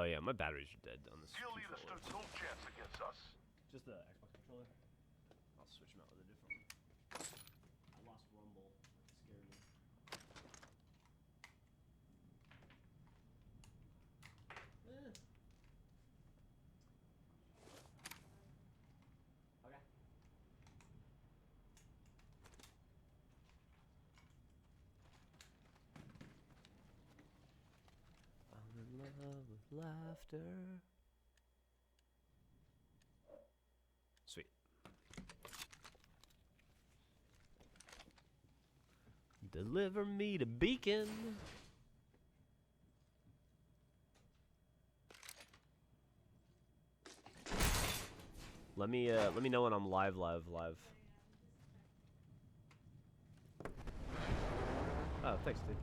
yeah, my batteries are dead on this Cheerleader controller. stood no chance against us. Just the Xbox controller. I'll switch them out with a different one. I lost Rumble. That scared me. Okay. I'm in love with laughter. Sweet. Deliver me to Beacon. Let me know when I'm live. Oh, thanks, dude.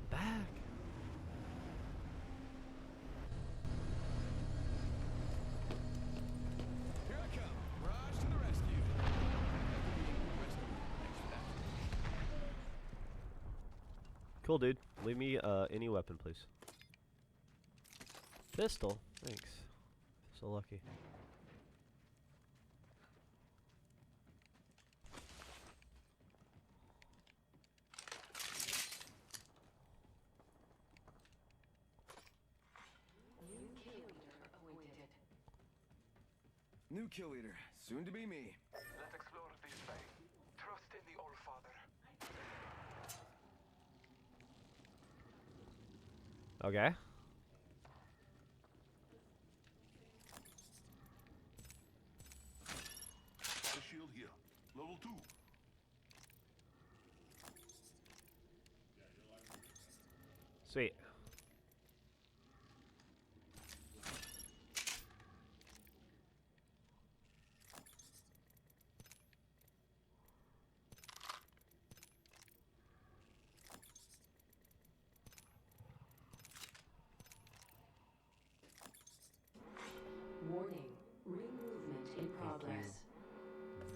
Back. Here I come. Raj to the rescue. Cool, dude. Leave me any weapon, please. Pistol. Thanks. So lucky. New kill leader, soon to be me. Let's explore this way. Trust in the All Father. Okay. The shield here. Level 2. Sweet. Warning, ring movement in progress.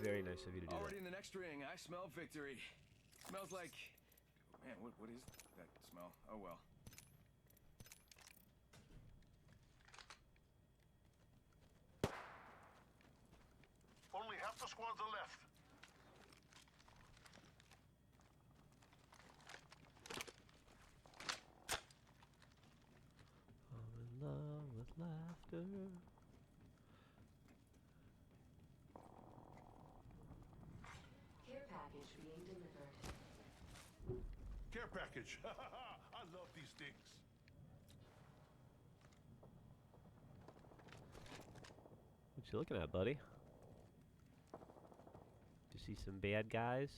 Very nice of you to do Already in the next ring, I smell victory. Smells like... Man, what is that smell? Oh well. Only half the squads are left. that. I'm in love with laughter. Care package being delivered. Care package. I love these things. What you looking at, buddy? You see some bad guys?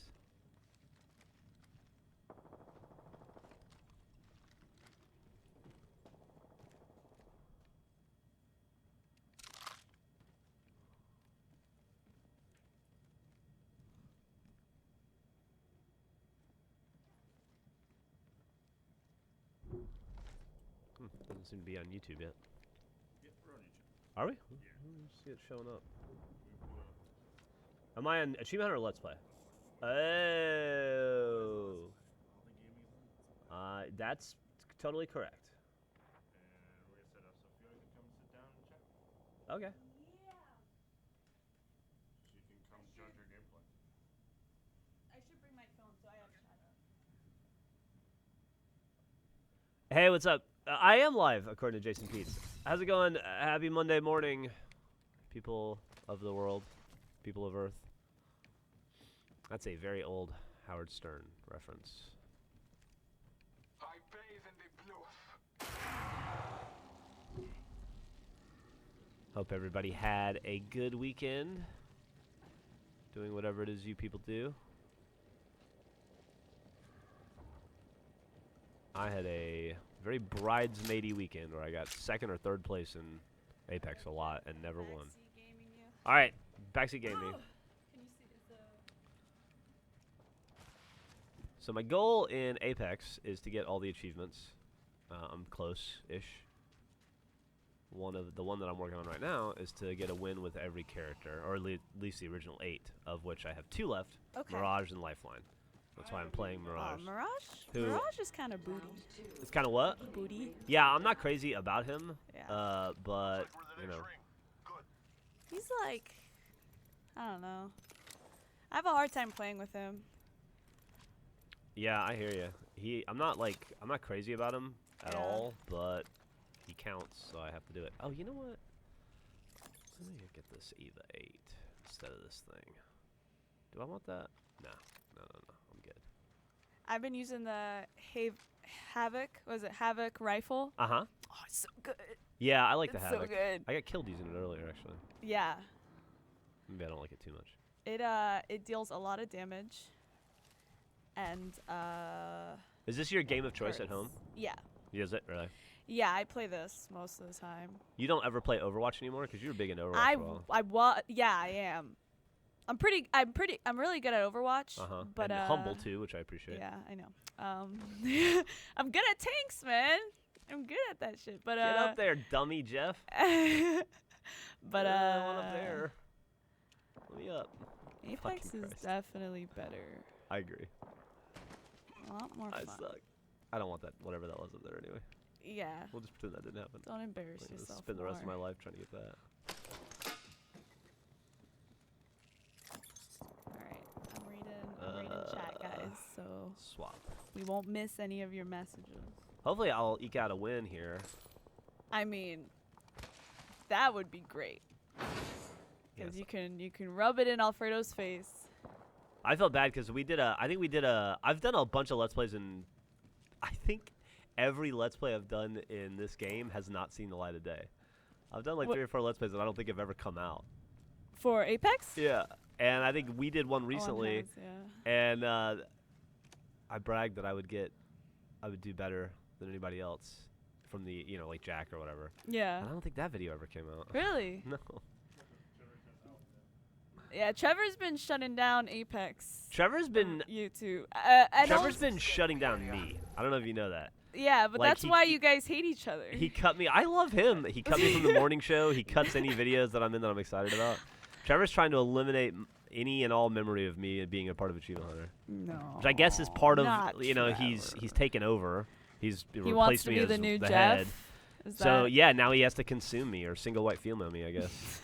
Doesn't seem to be on YouTube yet. Yeah, we're on YouTube. Are we? Yeah. See it showing up. We put Am I on Achievement Hunter or Let's Play? Oh. all the gaming thing. That's totally correct. And we're gonna set up so Fiona can come sit down and chat. Okay. She can come judge our gameplay. I should bring my phone so I have chat up. Hey, what's up? I am live, according to Jason Peets. How's it going? Happy Monday morning, people of the world, people of Earth. That's a very old Howard Stern reference. I bathe in the blues. Hope everybody had a good weekend, doing whatever it is you people do. I had a very bridesmaidy weekend where I got second or third place in Apex a lot and never won. Backseat gaming you. All right, backseat gaming. Can you see the? So my goal in Apex is to get all the achievements. I'm close-ish. The one that I'm working on right now is to get a win with every character, or at least the original 8, of which I have 2 left: Okay. Mirage and Lifeline. That's why I'm playing Mirage. Oh, Mirage? Who- Mirage is kind of booty. It's kind of what? Booty. Yeah, I'm not crazy about him. Yeah. But you know, He's like, I don't know. I have a hard time playing with him. yeah, I hear you. I'm not crazy about him at Yeah. all, but he counts, so I have to do it. Oh, you know what? Let me get this EVA 8 instead of this thing. Do I want that? No. I'm good. I've been using the Havoc. Was it Havoc rifle? Uh huh. Oh, it's so good. Yeah, I like the It's Havoc. so good. I got killed using it earlier, actually. Yeah. Maybe I don't like it too much. It deals a lot of damage. And Is this your game of choice at home? Yeah. Is it really? Yeah, I play this most of the time. You don't ever play Overwatch anymore because you were big in Overwatch. Yeah, I am. I'm really good at Overwatch. But and humble too, which I appreciate. Yeah, I know. I'm good at tanks, man. I'm good at that shit. But Get up there, dummy Jeff. but one up there. Let me up. Apex Fucking is Christ. definitely better. I agree. A lot more I fun. suck. I don't want that. Whatever that was up there anyway. Yeah. We'll just pretend that didn't happen. Don't embarrass I'm gonna yourself. spend the rest of my more. life trying to get that. Alright, I'm reading chat, guys, so Swap. we won't miss any of your messages. Hopefully, I'll eke out a win here. I mean, that would be great. Because Yes. you can rub it in Alfredo's face. I felt bad because I've done a bunch of Let's Plays, and I think every Let's Play I've done in this game has not seen the light of day. I've done like What- 3 or 4 Let's Plays that I don't think have ever come out. For Apex? Yeah. And I think we did one Oh, it recently, has, yeah. and I bragged that I would do better than anybody else from the, like Jack or whatever. Yeah. And I don't think that video ever came out. Really? No. Yeah, Trevor's been shutting down Apex. Trevor's been YouTube. Trevor's been shutting down me. I don't know if you know that. Yeah, but like, that's why you guys hate each other. He cut me. I love him. He cut me from the morning show. He cuts any videos that I'm in that I'm excited about. Trevor's trying to eliminate any and all memory of me being a part of Achievement Hunter, No. which I guess is part of not he's taken over. He's He replaced wants to me be as the new the Jeff. head. Is So that- yeah, now he has to consume me or single white female me, I guess.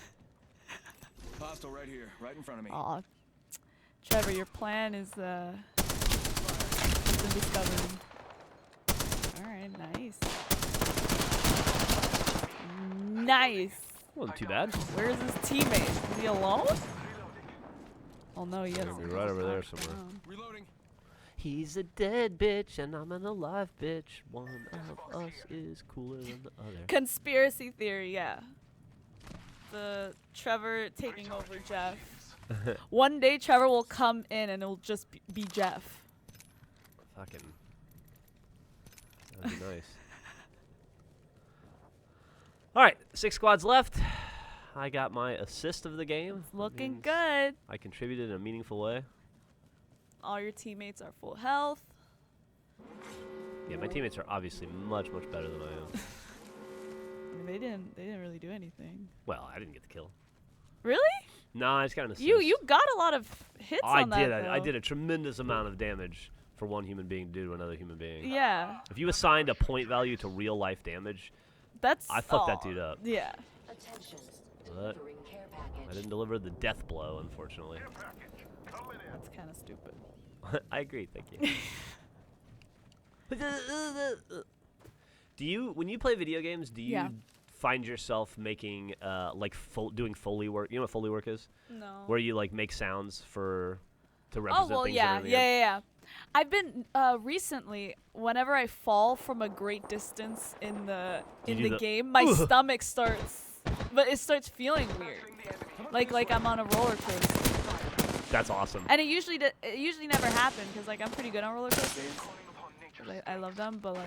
Hostile right here, right in front of me. Aw. Trevor, your plan is been discovered. Alright, nice. Nice. Wasn't too bad. Where's his teammate? Is he alone? Oh no, he has He'll be right over there somewhere. Reloading. He's a dead bitch and I'm an alive bitch. One of us is cooler than the other. Conspiracy theory, yeah. The Trevor taking over Jeff. One day Trevor will come in and it'll just be Jeff. Fucking. That'd be nice. All right, 6 squads left. I got my assist of the game. It's That looking means good. I contributed in a meaningful way. All your teammates are full health. Yeah, my teammates are obviously much, much better than I am. I mean, they didn't really do anything. Well, I didn't get the kill. Really? No, I just got an assist. You got a lot of hits I on that. did. Though. I did a tremendous amount of damage for one human being to do to another human being. Yeah, If you assigned a point value to real life damage, that's. I fucked that dude up. Yeah. Attention. But Delivering care I package. didn't deliver the death blow, unfortunately. That's kind of stupid. I agree. Thank you. Do you, when you play video games, do you Yeah. find yourself making doing Foley work? You know what Foley work is? No. Where you like make sounds to Oh represent well, things yeah, that are in the yeah, game? yeah. I've been recently. Whenever I fall from a great distance in the You do the game, my Ugh. stomach starts, but it starts feeling weird, like I'm on a roller coaster. That's awesome. And it usually never happened because like I'm pretty good on roller coasters. 'Cause I love them, but like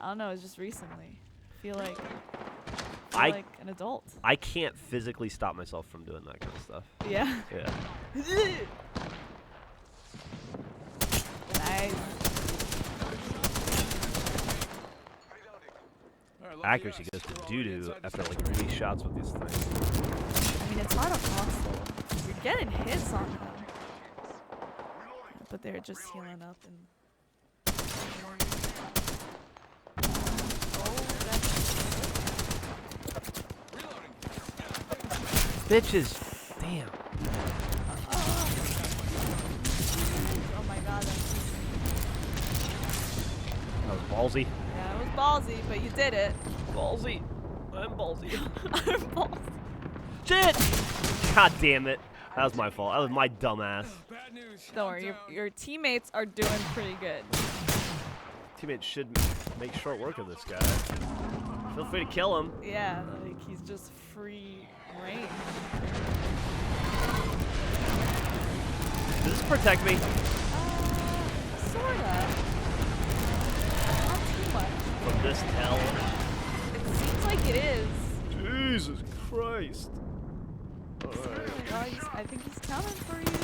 I don't know. It's just recently. I feel like an adult. I can't physically stop myself from doing that kind of stuff. Yeah. Yeah. Nice. All right, lucky Accuracy us. goes to We're already doo-doo inside the after like sanctuary. 3 shots with these things. I mean, it's not impossible. You're getting hits on them. but they're just healing up and. Bitches. Damn. Oh my god, that's That was ballsy. yeah, it was ballsy, but you did it. Ballsy. I'm ballsy. I'm ballsy. Shit! God damn it. That was my fault. That was my dumbass. Bad news. Don't worry, your teammates are doing pretty good. Teammates should make short work of this guy. Feel free to kill him. Yeah, like he's just free reign. Does this protect me Sorta. Not too much. from this hell? It seems like it is. Jesus Christ. Alright. Oh, I think he's coming for you.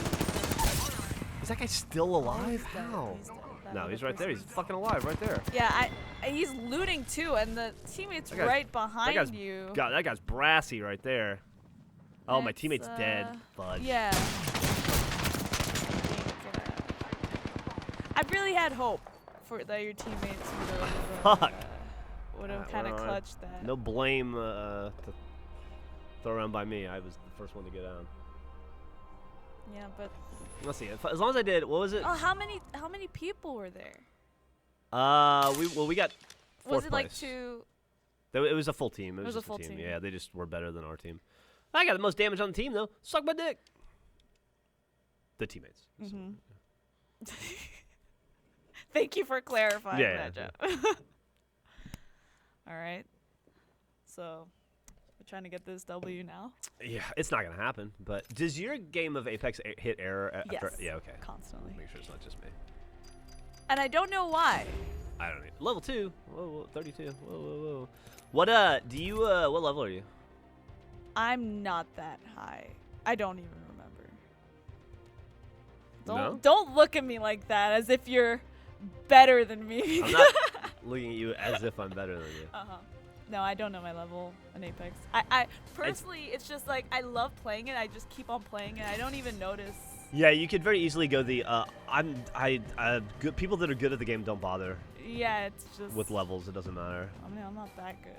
Is that guy still alive? He's dead. How? He's dead. That No, other he's right there. He's person's- fucking alive right there. Yeah, he's looting too, and the teammate's That guy's- right behind guy's you. God, that guy's brassy right there. Oh, my It's, teammate's dead. Fudge. Yeah. I really had hope for that your teammates Fuck. would have kind of well, clutched that. No blame to throw around by me. I was the first one to get down. Yeah, but Let's see. As long as I did, what was it? oh, how many people were there? We got fourth Was it like place. two? It was a full team. It was was a just full team. Yeah, they just were better than our team. I got the most damage on the team though. Suck my dick. The teammates. So, Mhm. Thank you for clarifying Yeah, that, yeah, Geoff. All right. So, we're trying to get this W now. yeah, it's not gonna happen. But does your game of Apex hit error after? Yes. Yeah, okay. Constantly. Make sure it's not just me. And I don't know why. I don't know. Level 2. Whoa, 32. Whoa. What do you what level are you? I'm not that high. I don't even remember. No? Don't look at me like that as if you're better than me. I'm not looking at you as if I'm better than you. Uh-huh. No, I don't know my level in Apex. I personally, it's just like I love playing it. I just keep on playing it. I don't even notice. Yeah, you could very easily go the good people that are good at the game don't bother Yeah, it's just with levels. It doesn't matter. I mean, I'm not that good.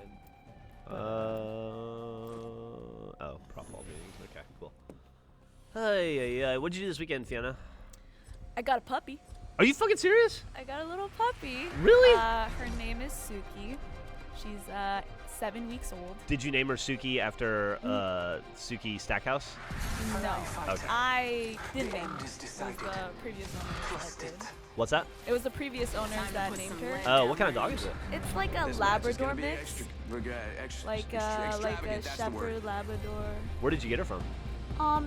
Oh, prop ball meetings. Okay, cool. Hey, what'd you do this weekend, Fiona? I got a puppy. Are you fucking serious? I got a little puppy. Really? Her name is Suki. She's 7 weeks old. Did you name her Suki after Suki Stackhouse? No, Okay. I didn't name her. It was the previous owners that did. What's that? It was the previous owners that named her. Oh, what kind of dog is it? It's like a This match is Labrador gonna be mix, like a extravagant, that's the word. Shepherd Labrador. Where did you get her from?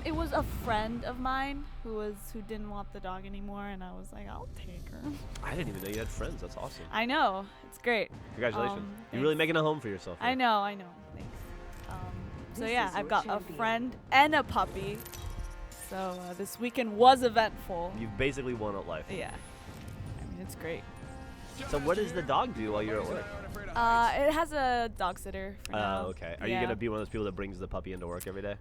It was a friend of mine who didn't want the dog anymore, and I was like, I'll take her. I didn't even know you had friends. That's awesome. I know, it's great. Congratulations. You're really thanks. making a home for yourself. I here. know, thanks. So This yeah, is I've your got a champion. friend and a puppy. So this weekend was eventful. You've basically won at life. Yeah, I mean it's great. So what does the dog do while you're at work? It has a dog sitter for now. Oh, okay. Are Yeah. you gonna be one of those people that brings the puppy into work every day?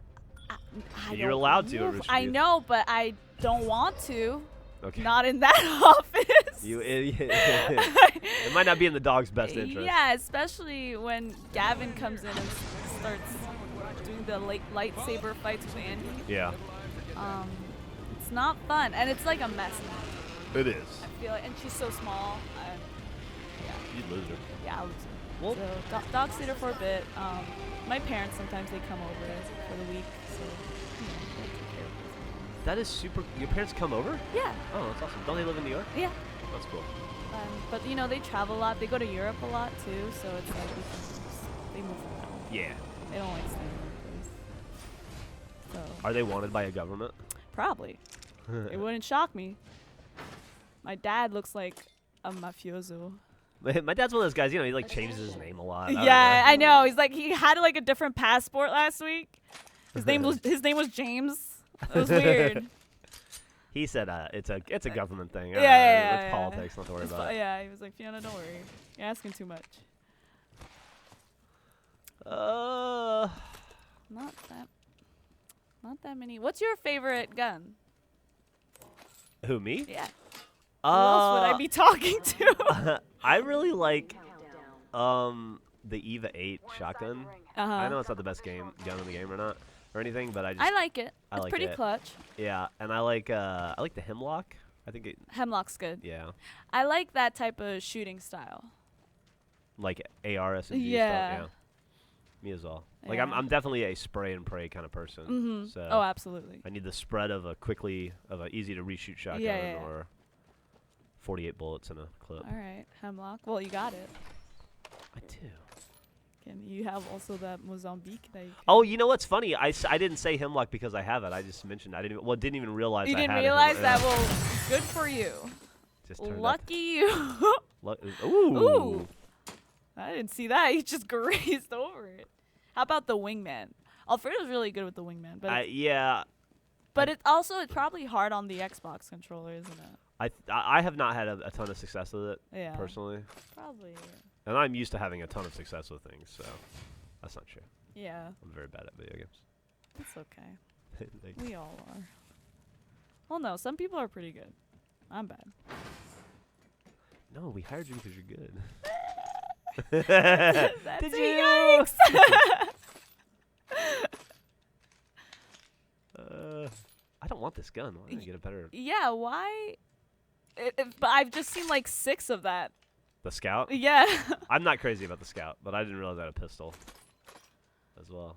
I You're don't allowed to at know if- Rooster I Teeth. know, but I don't want to. Okay. Not in that office. You idiot. It might not be in the dog's best interest. Yeah, especially when Gavin comes in and starts doing the lightsaber fights with Andy. Yeah. It's not fun, and it's like a mess now. It is. I feel like, and she's so small. You'd lose her. Yeah, I'll lose her. Well- So dog sitter for a bit. My parents sometimes they come over for the week, so you know, they take care of her. That is super. Your parents come over? Yeah, Oh, that's awesome. Don't they live in New York? yeah. That's cool. But you know they travel a lot. They go to Europe a lot too, so it's like they move around. Yeah. They don't like staying in one place. So Are they wanted by a government? probably. It wouldn't shock me. My dad looks like a mafioso. My dad's one of those guys, you know, he like changes his name a lot. Yeah, I know. He's like he had like a different passport last week. His name was James. It was weird. He said it's a government thing. Yeah, It's politics, not to worry about. Yeah, he was like, Fiona, don't worry. You're asking too much. Not that many. What's your favorite gun? Who, me? Yeah. Who else would I be talking to? I really like the Eva 8 shotgun. Uh-huh. I know it's not the best gun in the game or not or anything, but I just I like it. I It's like pretty it. clutch. Yeah, and I like the Hemlock. I think it Hemlock's good. yeah, I like that type of shooting style. like AR SMG Yeah. stuff. Yeah, me as well. Like I'm Yeah. definitely a spray and pray kind of person. Mm-hmm. So Oh, absolutely. I need the spread of a easy to reshoot shotgun Yeah. or 48 bullets in a clip. All right, Hemlock. Well, you got it. I do. And you have also that Mozambique that you can Oh, you know what's funny? I didn't say Hemlock because I have it. I just mentioned I didn't even realize You I didn't had realize it. that? Well, good for you. Just turned up. Lucky you. Ooh. Ooh. I didn't see that. He just grazed over it. How about the wingman? Alfredo's really good with the wingman, but Yeah, it's probably hard on the Xbox controller, isn't it? I have not had a ton of success with it Yeah. personally, Probably. and I'm used to having a ton of success with things, so that's not true. Yeah. I'm very bad at video games. It's okay. Like, We all are. Well, no, some people are pretty good. I'm bad. no, we hired you because you're good. That's Did a you? yikes. I don't want this gun. Why don't I get a better Yeah, why? But I've just seen like 6 of that. the Scout? Yeah. I'm not crazy about the Scout, but I didn't realize I had a pistol as well.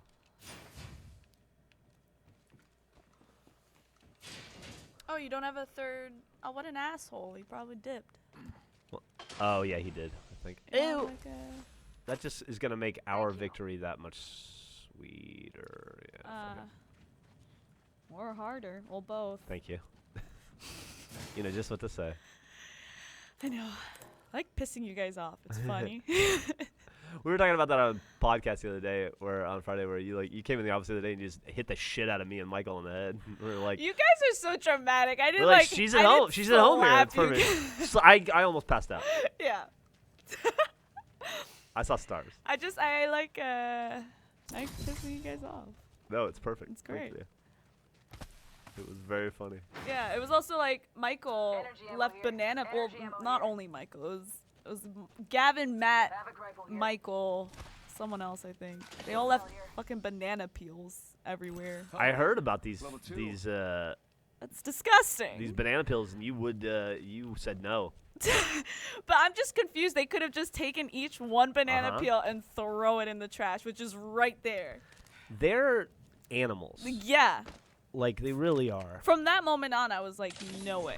Oh, you don't have a third? Oh, what an asshole. He probably dipped. Oh yeah, he did. I think. Oh Ew. my God. That just is gonna make our victory that much sweeter. Yeah. fuck it. Or harder. Well, both. Thank you. You know just what to say. I know. I like pissing you guys off. It's funny. We were talking about that on a podcast the other day, on Friday, where you came in the office the other day and you just hit the shit out of me and Michael in the head. We were like, You guys are so dramatic. I we're didn't like, she's at home. She's at home here. It's perfect. So I almost passed out. Yeah. I saw stars. I like pissing you guys off. No, it's perfect. It's Thank great. you. It was very funny. Yeah, it was also like Michael left banana. Well, not only Michael. It was Gavin, Matt, Michael, someone else. I think they all left fucking banana peels everywhere. I heard about these Level 2. That's disgusting. these banana pills, and you said no. But I'm just confused. They could have just taken each one banana Uh-huh. peel and throw it in the trash, which is right there. They're animals. Yeah. Like they really are. From that moment on, I was like, no way.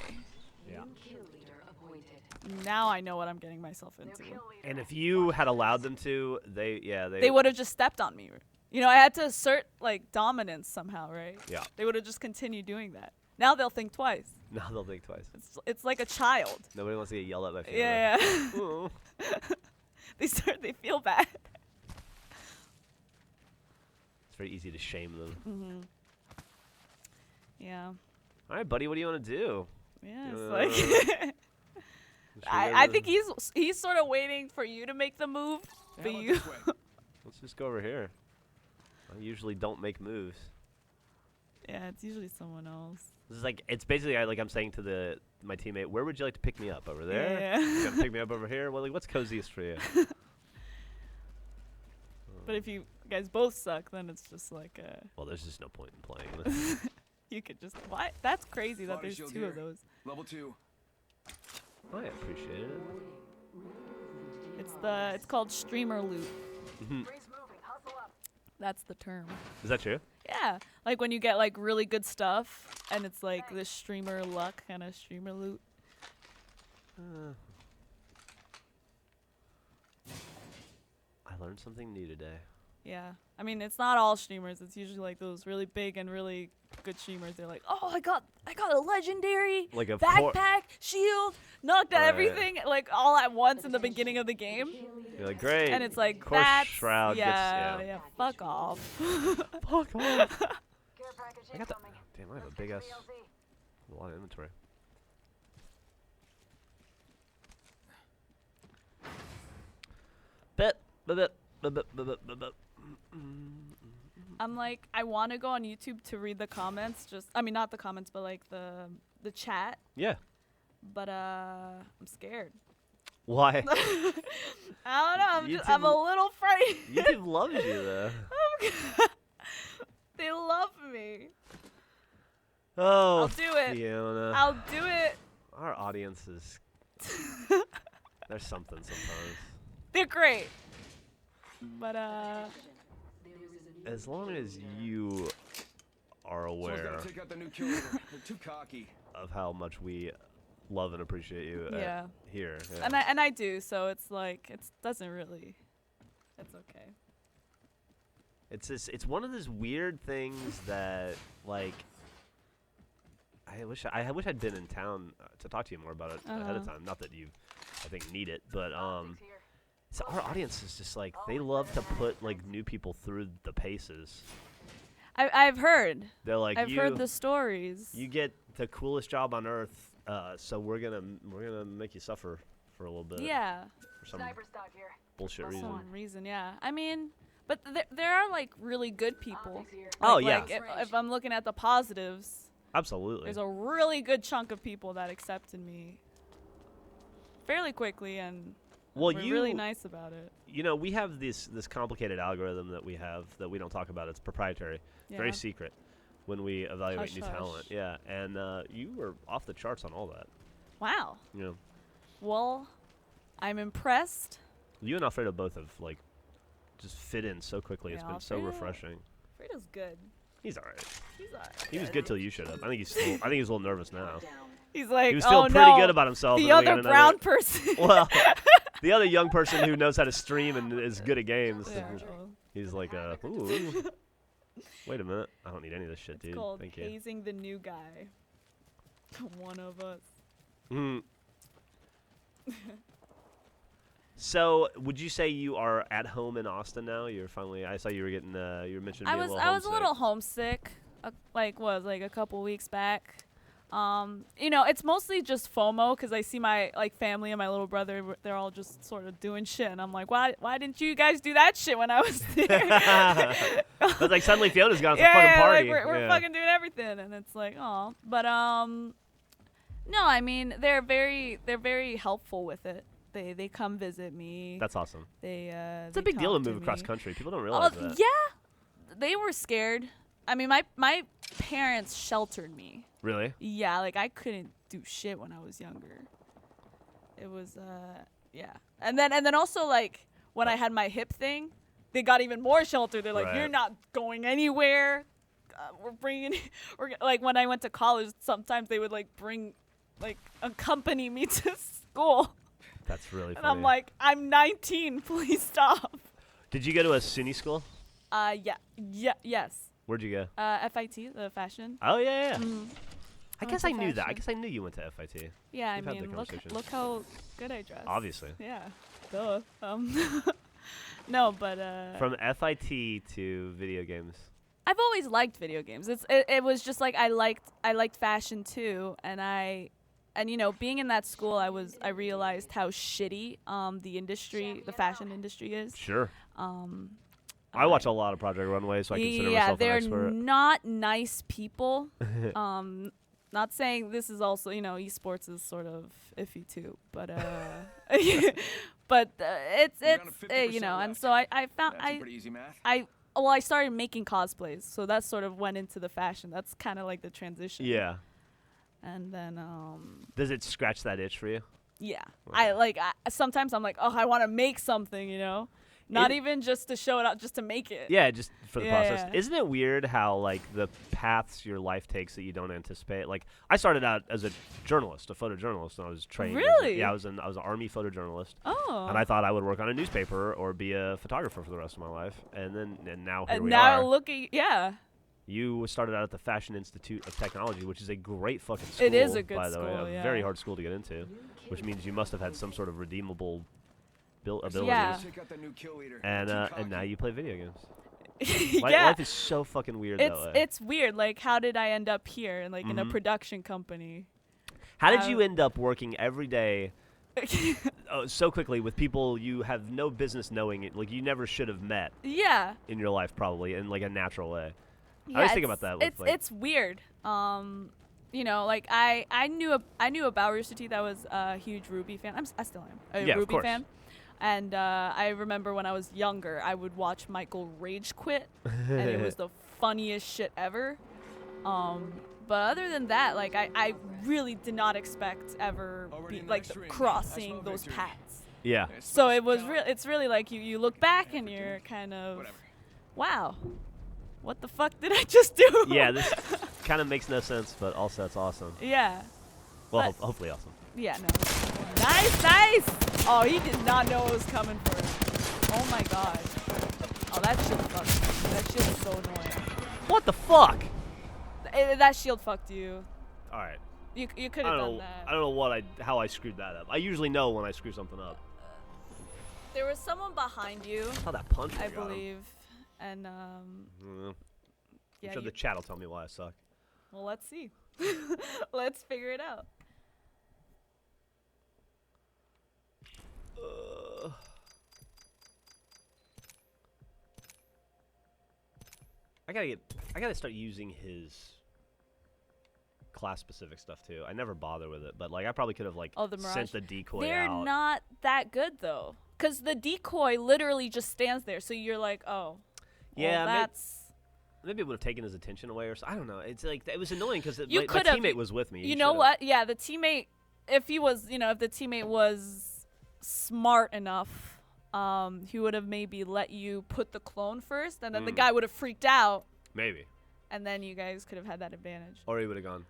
Yeah. Kill leader appointed. Now I know what I'm getting myself into. And if you had allowed them to, They would have just stepped on me. You know, I had to assert like dominance somehow, right? Yeah. They would have just continued doing that. Now they'll think twice. Now they'll think twice. It's like a child. Nobody wants to get yelled at by Fiona. Yeah. Ooh. They feel bad. It's very easy to shame them. Mhm. Yeah. All right, buddy, what do you want to do? Yeah. It's Uh, like Should we I go think to- he's sort of waiting for you to make the move. How But about you. this way? Let's just go over here. I usually don't make moves. Yeah, it's usually someone else. This is like it's basically like I'm saying to my teammate, where would you like to pick me up? Over there? Yeah. You gonna pick me up over here? Well, like, what's coziest for you? But if you guys both suck, then it's just like Well, there's just no point in playing this. you could just what? That's crazy that Body there's shield 2 of here. those. Level 2. I appreciate it. It's called streamer loot. That's the term. Is that true? Yeah, like when you get like really good stuff, and it's like this streamer luck kind of streamer loot. I learned something new today. Yeah, I mean it's not all streamers. It's usually like those really big and really good streamers. They're like, oh, I got a legendary Like a backpack, shield, knocked out Right. everything like all at once in the beginning of the game. You're like, great. And it's like of course, that's Shroud yeah, gets yeah, fuck off. Fuck off. I got that. Damn, I have a big ass. A lot of inventory. Bit. I'm like, I want to go on YouTube to read the comments. I mean, not the comments, but like the the chat, Yeah. but I'm scared. Why? I don't know. I'm a YouTube little frightened. YouTube loves you though. They love me. Oh, I'll do it. Fiona. I'll do it. Our audience is. There's something sometimes. They're great. But As long as you are Someone's aware gotta take out the new kill leader. They're too cocky. of how much we love and appreciate you Yeah. here. Yeah. and I do, so it's like it's okay. It's one of those weird things that like I wish I'd been in town to talk to you more about it ahead of time. Not that you I think need it, but so our audience is just like they love to put like new people through the paces. I've heard. They're like I've heard the stories. You get the coolest job on earth, so we're gonna make you suffer for a little bit. Yeah. For some bullshit For reason. some reason, yeah. I mean, but there are like really good people. Oh, Like, yeah. Like if I'm looking at the positives, Absolutely. there's a really good chunk of people that accepted me fairly quickly and Well, were really nice about it. You know, we have this complicated algorithm that we have that we don't talk about. It's proprietary, very Yeah. secret. When we evaluate Hush, new hush. talent, yeah, and you were off the charts on all that. Wow. You know, Well, I'm impressed. you and Alfredo both have like just fit in so quickly. It's Yeah, been so Alfredo- refreshing. Fredo's good. He's all right. He's alright. He was good till you showed up. I think he's he was a little nervous now. He's like, He was oh feeling pretty no, good about himself. the and we got other another- brown person. Well, the other young person who knows how to stream and is good at games. Yeah, well, He's like, ooh. Wait a minute. I don't need any of this shit, it's dude. called Thank you. hazing the new guy. One of us. Mm. So, would you say you are at home in Austin now? You're finally. I saw you were getting. You were mentioning. I being was a little a little homesick. Like a couple weeks back. You know, it's mostly just FOMO because I see my family and my little brother. They're all just sort of doing shit, and I'm like, why didn't you guys do that shit when I was there? But like suddenly Fiona's gone to yeah, fucking party. like we're Yeah. fucking doing everything, and it's like, oh, but no, I mean they're very helpful with it. They come visit me. That's awesome. It's a big deal to move across country. People don't realize that. Yeah, they were scared. I mean, my parents sheltered me. Really? Yeah, like I couldn't do shit when I was younger. It was yeah. And then also like when I had my hip thing, they got even more sheltered. They're like, Right. you're not going anywhere. We're like when I went to college, sometimes they would like accompany me to school. That's really funny. And I'm like, I'm 19, please stop. Did you go to a SUNY school? Yes. Where'd you go? FIT, the fashion. Oh yeah. I went guess to I knew that. I fashion. guess I knew you went to FIT. Yeah, We've I had the mean, conversation. look how good I dress. Obviously. Yeah. Duh. No, but From FIT to video games. I've always liked video games. It was just like I liked fashion too, and you know, being in that school, I realized how shitty the fashion industry is. Sure. I watch a lot of Project Runway, so I consider Yeah, myself an they're expert. not nice people. Not saying this is also, you know, esports is sort of iffy too, but it's We're on a 50% you know, and left. so I found That's some pretty easy math. I started making cosplays, so that sort of went into the fashion. That's kind of like the transition. Yeah. And then Does it scratch that itch for you? yeah, Okay. sometimes I'm like, oh, I want to make something, you know, not It- even just to show it out, just to make it. Yeah, just for the Yeah, process. yeah. Isn't it weird how like the paths your life takes that you don't anticipate? Like I started out as a journalist, a photojournalist, and I was trained. Really? I was an army photojournalist, Oh. and I thought I would work on a newspaper or be a photographer for the rest of my life. And now here And we now are. look at yeah. You started out at the Fashion Institute of Technology, which is a great fucking school. It is a good by the way, school, a yeah. very hard school to get into, which means you must have had some sort of redeemable abilities. Yeah. Check out that new kill leader. And They're too and now cocky. you play video games. Yeah. Life is so fucking weird that way. It's weird. Like, how did I end up here, in a Mhm. production company? How did you end up working every day Yeah. so quickly with people you have no business knowing it, like you never should have met in your life, probably in like a natural way? I always think about that with, like- It's weird. you know, like I knew about Rooster Teeth. I was a huge Ruby fan. I still am a Yeah, of Ruby course. fan. And I remember when I was younger, I would watch Michael rage quit, and it was the funniest shit ever. But other than that, like I really did not expect ever Already be, in the like next ring. I crossing smell those victory. paths. Yeah. So it was real. It's really like you look back and you're kind of, Whatever. wow, what the fuck did I just do? Yeah, this kind of makes no sense, but also it's awesome. Yeah. Well, But- hopefully awesome. Yeah, no. Nice, nice! Oh, he did not know it was coming for him. Oh my god. Oh, that shield fucked me. That shield is so annoying. What the fuck? That shield fucked you. All right. You could I have don't done know. that. I don't know how I screwed that up. I usually know when I screw something up. There was someone behind you, How that punch? I got him. believe. And, Mm. yeah, I'm sure the chat will tell me why I suck. well, let's see. Let's figure it out. I gotta start using his class-specific stuff too. I never bother with it, but like I probably could have like Oh, the Mirage. sent the decoy They're out. not that good, though. Because the decoy literally just stands there, so you're like, oh. Yeah, well, may- that's... Maybe it would have taken his attention away, or I don't know. It's like it was annoying because You my could've- teammate was with me. You He know should've- what? Yeah, the teammate, if he was, if the teammate was smart enough, he would have maybe let you put the clone first, and then the guy would have freaked out, Maybe, and then you guys could have had that advantage. or he would have gone.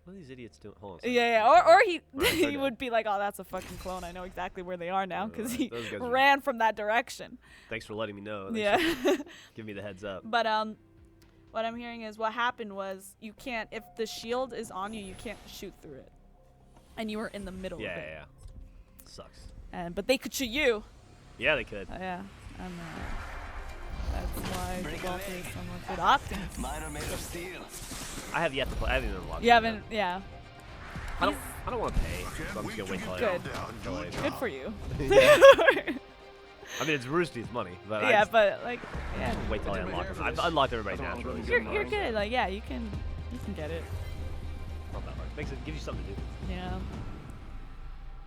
What are these idiots doing? Hold on. a second. Yeah, or he Right, he okay. would be like, oh, that's a fucking clone. I know exactly where they are now because Right, he those guys are- ran from that direction. Thanks for letting me know. Thanks Yeah. for Give me the heads up. But what I'm hearing is what happened was you can't, if the shield is on you, you can't shoot through it, and you were in the middle Yeah, of yeah, it. yeah. Sucks. But they could shoot you. Yeah, they could. Yeah, and that's why Gibraltar is so much good optics. Mine are made of steel. I have yet to play. I haven't even unlocked You it haven't, yet. yeah. I don't want to pay, so I'm just gonna wait till I. Good. Until I Good for you. I mean, it's Roosty's money, but I Yeah, just but like, yeah, wait till I unlock it. I've unlocked everybody naturally. so you're good. Like, yeah, you can get it. Not that hard. Makes it gives you something to do. Yeah.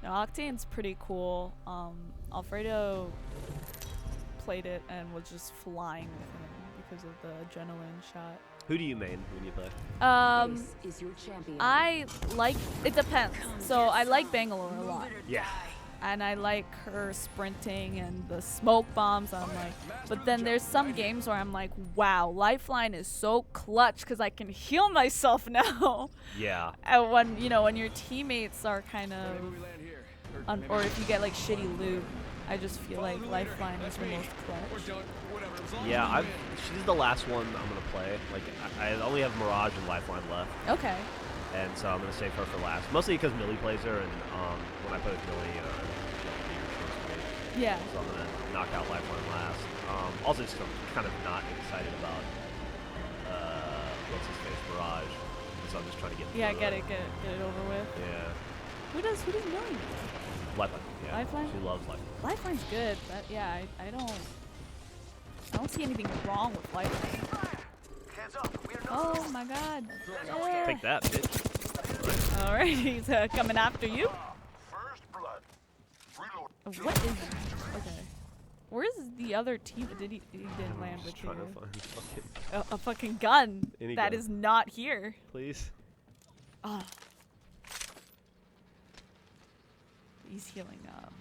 No, Octane's pretty cool. Alfredo played it and was just flying with him because of the adrenaline shot. Who do you main when you play? Ace is your champion. I like, it depends. So I like Bangalore a lot. Yeah. And I like her sprinting and the smoke bombs. I'm like, but then there's some games where I'm like, wow, Lifeline is so clutch because I can heal myself now. Yeah. And when your teammates are kind of, Maybe we land here. or if you get like shitty loot, I just feel like Lifeline is the most Or clutch. don't, whatever. As long Yeah, as we win. she's the last one I'm gonna play. Like, I only have Mirage and Lifeline left, Okay. and so I'm gonna save her for last. Mostly because Millie plays her, and when I play with Millie, Yeah. so I'm gonna knock out Lifeline last. Also, just 'cause I'm kind of not excited about what's his face, Mirage, so I'm just trying to get. Yeah, through get it over with. Yeah, Who does Millie? Lifeline. Yeah, Lifeline? She loves Lifeline. Lifeline's good, but yeah, I don't see anything wrong with Lifeline. Hands up. We are not Oh my god. Yeah. Take that, bitch. Alright, he's coming after you. first blood. Reload. What is okay? Where's the other team? He didn't land with Just trying to you. find fucking. A fucking gun Any that gun. is not here. Please. Ah. He's healing up.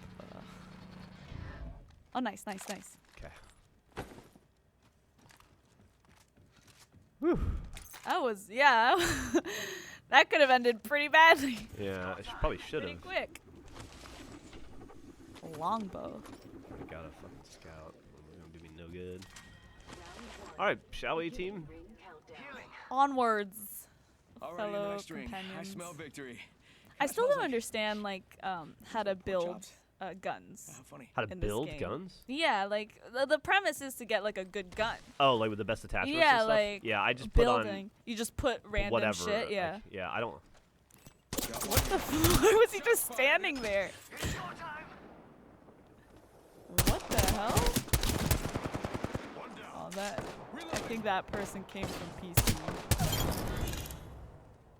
Oh, nice. Okay. That was, yeah. That could have ended pretty badly. Yeah, I probably should Pretty have. quick. Longbow. I got a fucking scout. It's gonna do me no good. All right, shall we, team? Ring countdown. Onwards, Already in the fellow next ring. I companions. smell victory. I still smells don't like- understand like how to build chops. guns. How funny. How to In this build game. guns? Yeah, like the premise is to get like a good gun. Oh, like with the best attachments Yeah, and stuff? like Yeah, I just put building. You just put on random whatever. shit. Yeah. Like, yeah, I don't. What the? Why was he just standing there? What the hell? Oh, I think that person came from PC.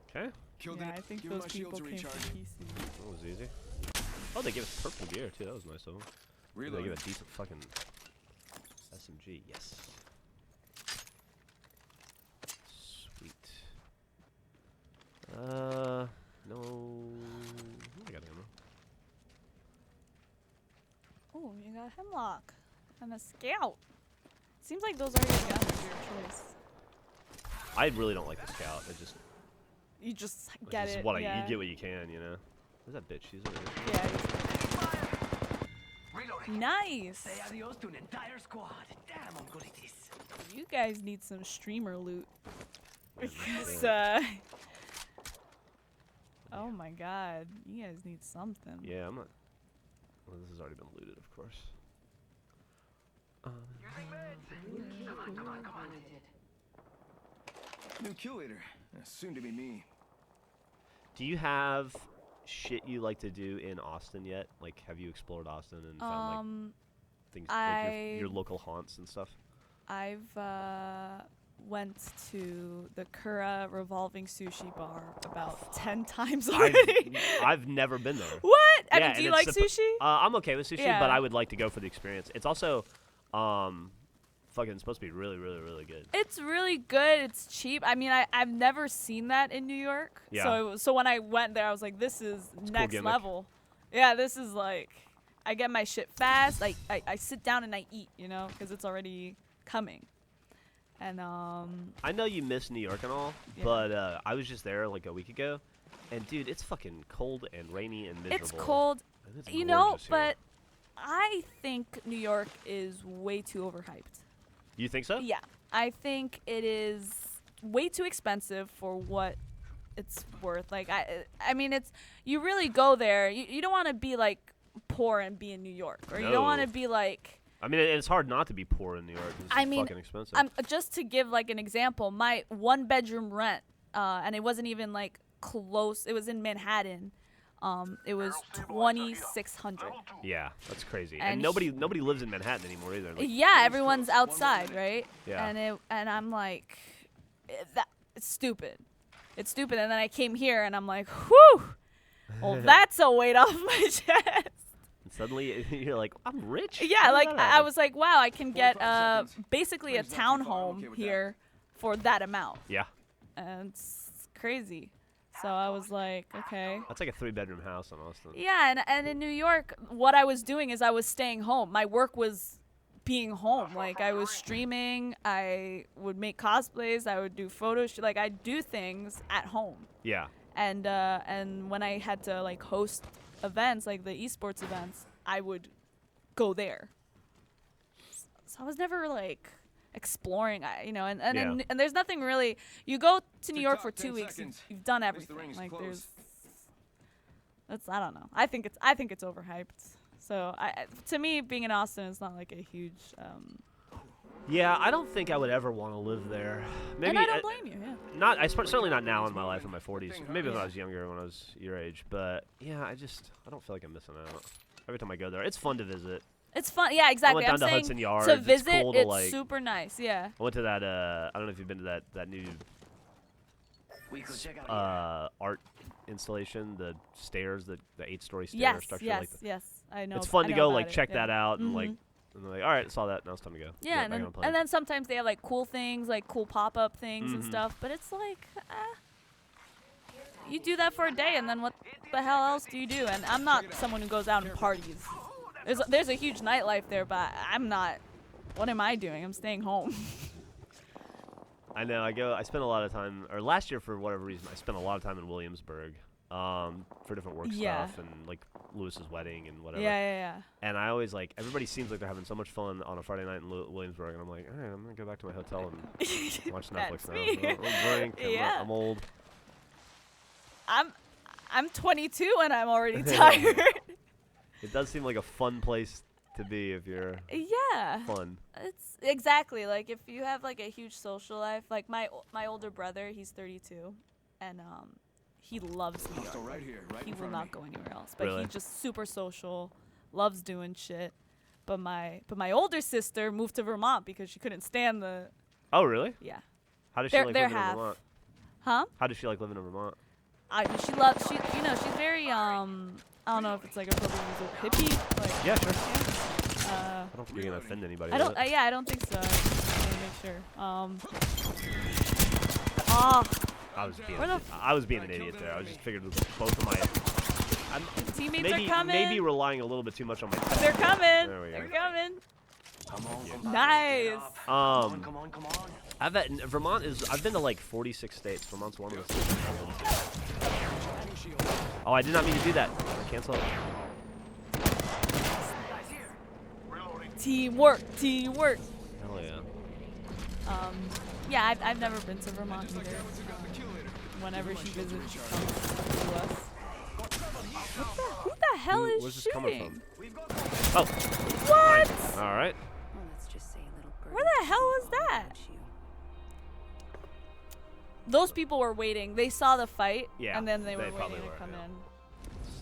Okay. Killed Yeah, it. I think Give him those my shield people to came from recharge. PC. That was easy. Oh, they gave us purple gear too. That was nice of them. They Reload. gave a decent fucking SMG. Yes. Sweet. No. I got ammo. Oh, you got hemlock and a scout. Seems like those are your guns of your choice. I really don't like the scout. It just You just it's get just it. what yeah. you get what you can, you know. Where's that bitch? She's over here. Yeah. Reloading. Nice. Say adios to an entire squad. Damn, I'm good at this. You guys need some streamer loot. Because, Yeah. oh my god. You guys need something. Yeah, I'm not. Well, this has already been looted, of course. Using meds. New kill leader. Soon to be me. Do you have shit you like to do in Austin yet? Like, have you explored Austin and found like things like your local haunts and stuff? I've went to the Kura revolving sushi bar about 10 times already. I've never been there. What? I Yeah, mean, do and you it's like sushi? I'm okay with sushi, Yeah. but I would like to go for the experience. It's also, fucking supposed to be really, really, really good. It's really good. It's cheap. I mean, I've never seen that in New York. Yeah. So when I went there, I was like, this is cool next gimmick. level. Yeah, this is like, I get my shit fast. Like, I sit down and I eat, you know, because it's already coming. And I know you miss New York and all, Yeah. but I was just there like a week ago, and dude, it's fucking cold and rainy and miserable. it's cold, And it's you know, gorgeous here. but I think New York is way too overhyped. You think so? Yeah, I think it is way too expensive for what it's worth. Like, I mean, it's, you really go there. You don't want to be like poor and be in New York, or you don't want to No. be like. I mean, it's hard not to be poor in New York. 'Cause it's I mean, fucking expensive. Just to give like an example, my 1-bedroom rent, and it wasn't even like close. It was in Manhattan. It was 2,600. Yeah, that's crazy. And And nobody lives in Manhattan anymore either. Like, Yeah, everyone's outside, right? Yeah. And I'm like, it's stupid. It's stupid. And then I came here and I'm like, whew. Well, that's a weight off my chest. and suddenly you're like, I'm rich. Yeah, How did like that I happen? was like, wow, I can get 45 seconds. basically a Range not too far, I'm townhome okay with that. here for that amount. Yeah, And it's crazy. So I was like, okay. that's like a 3-bedroom house in Austin. Yeah, and in New York, what I was doing is I was staying home. My work was being home. Like, I was streaming. I would make cosplays. I would do photo shoots. Like, I do things at home. Yeah. And when I had to like host events, like the esports events, I would go there. So I was never like exploring, you know, and Yeah. and there's nothing really. You go to New York Tick-tock, for 2 10 weeks, seconds. you've done At least the everything. ring's Like close. there's, that's, I don't know. I think it's overhyped. So to me, being in Austin is not like a huge. Yeah, I don't think I would ever want to live there. Maybe And I don't blame you. Yeah. not. Certainly not now in my life in my 40s. Thing, Maybe when huh? I was younger, when I was your age. But yeah, I don't feel like I'm missing out. Every time I go there, it's fun to visit. It's fun. Yeah, exactly. down I'm to saying Hudson Yards. to It's visit, cool to, it's like- super nice. Yeah. I went to that. I don't know if you've been to that new We could check out art installation. The stairs, the 8-story stair Yes. structure. Yes. Like yes. I know. it's fun I to know go about like it, check yeah. that out and like. Mhm. And they're like, all right, saw that. Now it's time to go. Yeah, Get and back on a plane. then sometimes they have like cool things, like cool pop-up things and Mhm. stuff. But it's like, you do that for a day, and then what the hell else do you do? And I'm not someone who goes out and parties. There's a huge nightlife there, but I'm not. What am I doing? I'm staying home. I know. I spent a lot of time, or last year for whatever reason, I spent a lot of time in Williamsburg, for different work Yeah. stuff and like Lewis's wedding and whatever. Yeah. And I always like everybody seems like they're having so much fun on a Friday night in Williamsburg, and I'm like, all right, I'm gonna go back to my hotel and watch Netflix That's now. me. I'll drink. Yeah. I'm old. I'm 22 and I'm already tired. It does seem like a fun place to be if you're Yeah. fun. It's exactly like if you have like a huge social life. Like my older brother, he's 32, and he loves New York. Hostile right here, right He in will front not of me. go anywhere else. But Really? he's just super social, loves doing shit. But my older sister moved to Vermont because she couldn't stand the Oh, really? yeah. How does she like They're living in half. Vermont? Huh? How does she like living in Vermont? She loves. You know, she's very I don't know if it's like a appropriate use of hippie. Like, Yeah, sure. I don't think you're gonna offend anybody. I don't. with it. Yeah, I don't think so. I just want to make sure. Oh, I was being an idiot there. I was just figured both of my teammates maybe are coming. maybe relying a little bit too much on my. They're coming. There we go. They're coming. Come on, Nice. come on, come on, come on. Vermont is. I've been to like 46 states. Vermont's one of the states. Oh, I did not mean to do that. Cancel it. Teamwork. Teamwork. Hell yeah. Yeah, I've never been to Vermont either. Whenever she visits, she comes to us. Who the hell is Where's this shooting? coming from? Oh. What? All right. Well, let's just say little birdie Where the hell was that? got you. Those people were waiting. They saw the fight, Yeah, and then they were probably waiting to were, come yeah. in.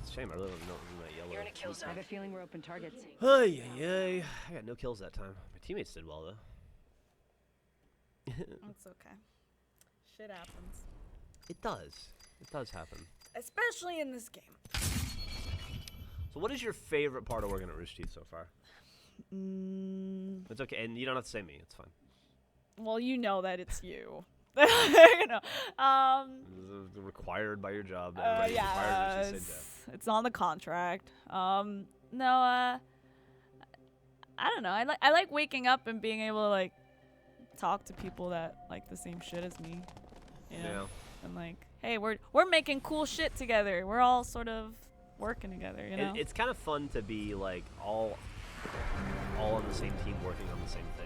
It's a shame. I really don't know that yellow. You're in a kill zone. I have a feeling we're open targets. Ay, ay, ay. I got no kills that time. My teammates did well though. It's okay. Shit happens. It does. It does happen. Especially in this game. So, what is your favorite part of working at Rooster Teeth so far? It's okay, and you don't have to say me. It's fine. Well, you know that it's you. You know. It's required by your job. Everybody's Yeah. required to say Jeff. It's on the contract. No. I don't know. I like waking up and being able to like talk to people that like the same shit as me. You know? Yeah. And like, hey, we're making cool shit together. We're all sort of working together, you know? It's kind of fun to be like all on the same team working on the same thing.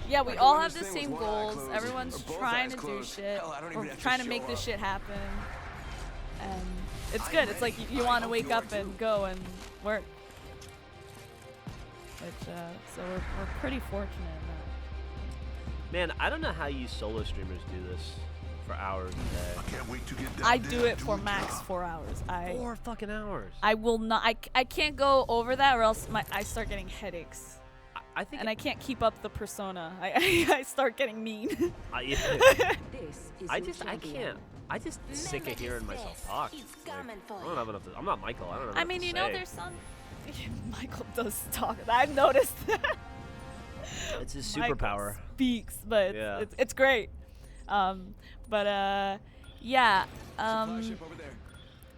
Yeah, we I all can have the understand same with one eye goals. closed Everyone's or both trying eyes to do closed. shit. Hell, I don't even We're have to trying to show make this up. shit happen. And it's good. It's like you want to wake up and go and work. Which, so we're pretty fortunate in that. Man, I don't know how you solo streamers do this for hours a day. Can't wait to get down I there do and it for a max job. 4 hours. 4 fucking hours. I will not. I can't go over that, or else I start getting headaches, I think. and I can't keep up the persona. I start getting mean. This is I your champion. can't. I just sick of hearing myself talk. He's Like, coming for I don't have enough. I'm not Michael. I don't have I enough mean, to you know, say. there's some. Michael does talk. I've noticed that. It's his Michael superpower. speaks, but Yeah. it's great. Yeah. Supply ship over there.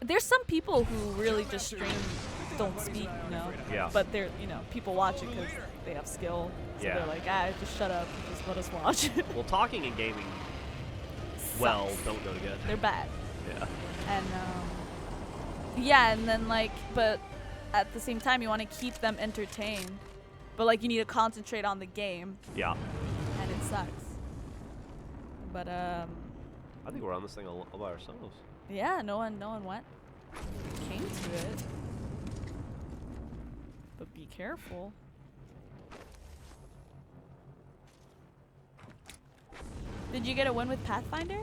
There's some people who really just stream, don't speak, you know. Yeah. But they're, you know, people watch it because they have skill. So Yeah. they're like, just shut up, just let us watch. Well, talking and gaming, well, don't go together. They're bad. Yeah. And yeah, and then like, but at the same time, you want to keep them entertained, but like you need to concentrate on the game, Yeah. and it sucks. But I think we're on this thing all by ourselves. yeah, no one went, came to it. But be careful. Did you get a win with Pathfinder?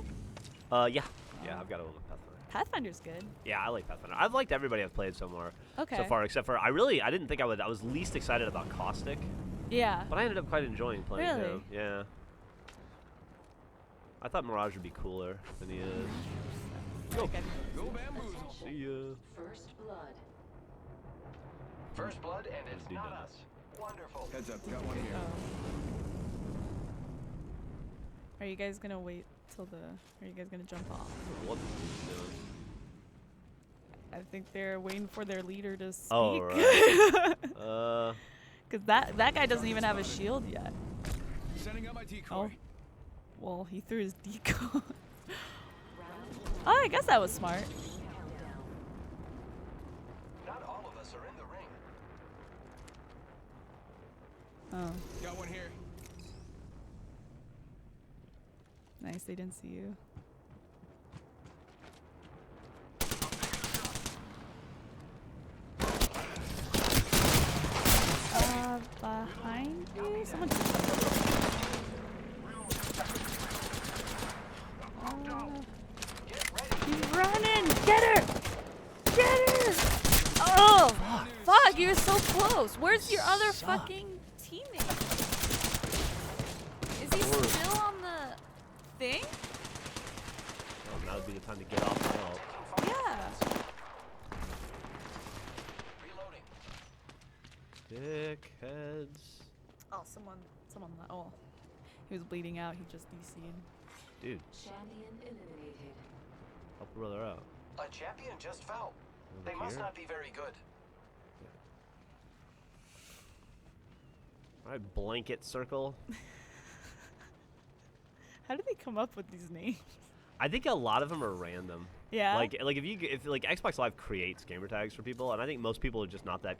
Yeah. Yeah, I've got a one with Pathfinder. Pathfinder's good. Yeah, I like Pathfinder. I've liked everybody I've played so Okay. far, except for I didn't think I would. I was least excited about Caustic, Yeah. but I ended up quite enjoying playing Really? him. Yeah. I thought Mirage would be cooler than he is. Okay. Go bamboozle. See ya. First blood. First blood, and it's Let's do not that. us. Wonderful. Heads up, got one here. Are you guys gonna wait till are you guys gonna jump off? What is he doing? I think they're waiting for their leader to speak. Oh, right. Cause that guy doesn't even have a shield yet. Sending out my decoy. Oh. Well, he threw his decoy. Oh, I guess that was smart. Not all of us are in the ring. Oh, Got one here. nice. They didn't see you. Behind you? Someone. He's running! Get her! Get her! Oh! Fuck, you're so close. Where's your other fucking teammate? Is he still on the thing? Well, now would be the time to get off the belt. Yeah. Dickheads. Oh, someone. Oh, he was bleeding out. He just DC'd. Dude, Champion eliminated. help a brother out. A champion just fell. Over They must here? not be very good. Alright, blanket circle. How did they come up with these names? I think a lot of them are random. Yeah. Like if like Xbox Live creates gamer tags for people, and I think most people are just not that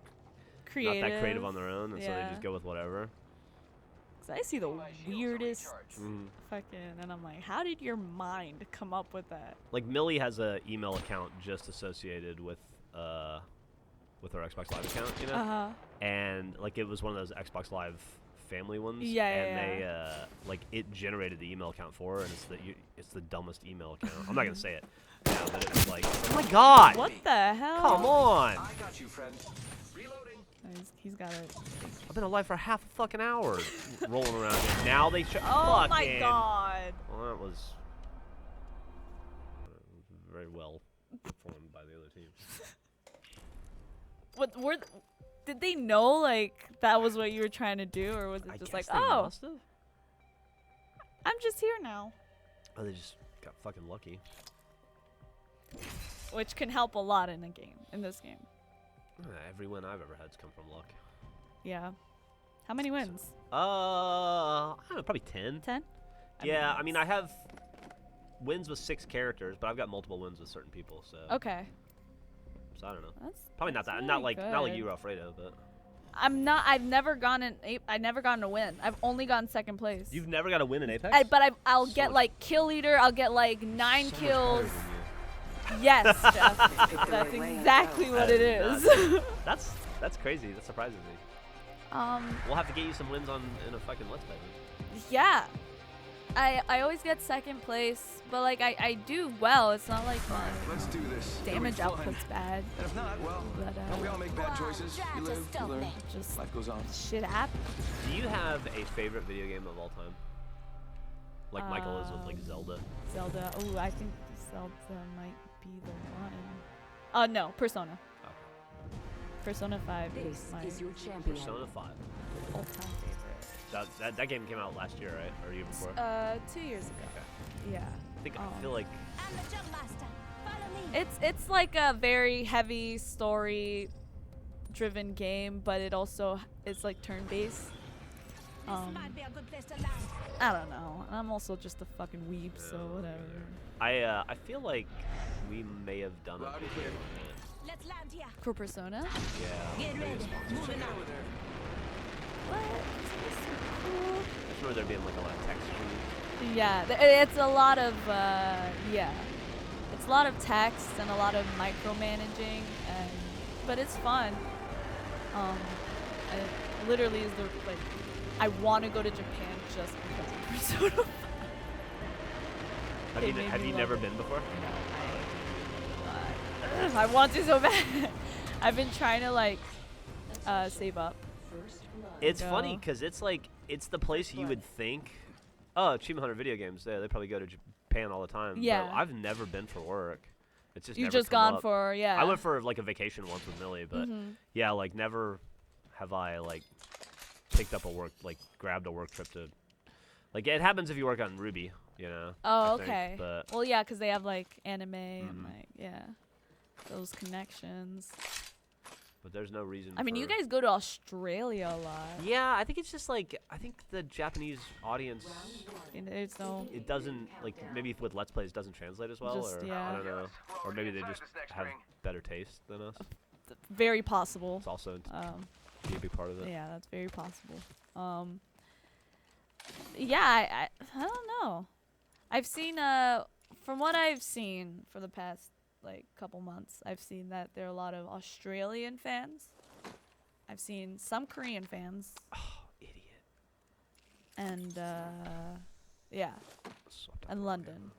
creative on their own, and so they Yeah. just go with whatever. 'Cause I see the weirdest Mhm. fucking, and I'm like, how did your mind come up with that? Like Millie has a email account just associated with her Xbox Live account, you know, Uh-huh. and like it was one of those Xbox Live family ones. Yeah, and yeah, they like it generated the email account for her, and it's the dumbest email account. I'm not gonna say it. Yeah, but it was like, oh my god! What the hell? Come on! I got you, friend. Reloading. He's got it. I've been alive for half a fucking hour, rolling around here. Now they Oh my fucking- god. Well, that was very well performed by the other team. What were? Did they know like that was what you were trying to do, or was it I just guess like, they oh, must have. I'm just here now, Oh, they just got fucking lucky. which can help a lot in this game. Every win I've ever had's come from luck. Yeah. How many wins? I don't know, probably 10. 10? Yeah, I mean, I have wins with 6 characters, but I've got multiple wins with certain people, so Okay. so I don't know. That's Probably not that's that. Not really like good. you, Alfredo, but I've never gotten a win. I've only gotten second place. you've never got a win in Apex. But I'll So get much- like kill leader. I'll get like 9 So much better kills. than you. Yes, Jeff. That's exactly what it is. That's crazy. That surprises me. We'll have to get you some wins in a fucking Let's Play. Yeah. I always get second place, but like I do well. It's not like my Let's do this. It'll be damage fun. output's bad. And if not, well, But we all make bad choices. You live, you learn. just Life goes on. shit happens. Do you have a favorite video game of all time? Like Michael is with like Zelda. Zelda. Oh, I think Zelda might be the one. No, Persona. Oh. Persona 5 This is my is your champion. Persona 5. all-time favorite. That game came out last year, right? Or year before? 2 years ago. Okay. Yeah. I think I feel like It's like a very heavy story driven game, but it also it's like turn-based. I don't know. I'm also just a fucking weeb, so whatever. I feel like we may have done a Loud and video clear. on Let's land here. For Persona? it. Yeah. Get ready. Moving out. What? That's so cool. I just remember there being like a lot of texture. Yeah, it's a lot of yeah. It's a lot of text and a lot of micromanaging, but it's fun. It literally is the like I want to go to Japan just because of Persona. They made Have me you love never it. been before? I want to so bad. I've been trying to like save up. First blood. It's funny No. because it's like it's the place you would think. Oh, Achievement Hunter video games. Yeah, they probably go to Japan all the time. Yeah. But I've never been for work. It's just You've never just come gone up. for yeah. I went for like a vacation once with Millie, but Mhm. yeah, like never have I like grabbed a work trip to. Like it happens if you work on Ruby, you know. Oh, I think, okay. But Well, yeah, because they have like anime and Mhm. like yeah, those connections. there's no reason. I mean, you for- guys go to Australia a lot. Yeah, I think it's just like I think the Japanese audience. And there's no. It doesn't like maybe with Let's Plays doesn't translate as well, Just, or yeah. I don't know, or maybe they Inside just this next have ring. better taste than us. Very possible. It's also Um, be a big part of it. yeah, that's very possible. Yeah, I don't know. I've seen from what I've seen for the past like couple months, I've seen that there are a lot of Australian fans. I've seen some Korean fans, Oh, idiot. and yeah, Swapped out and the London. logo.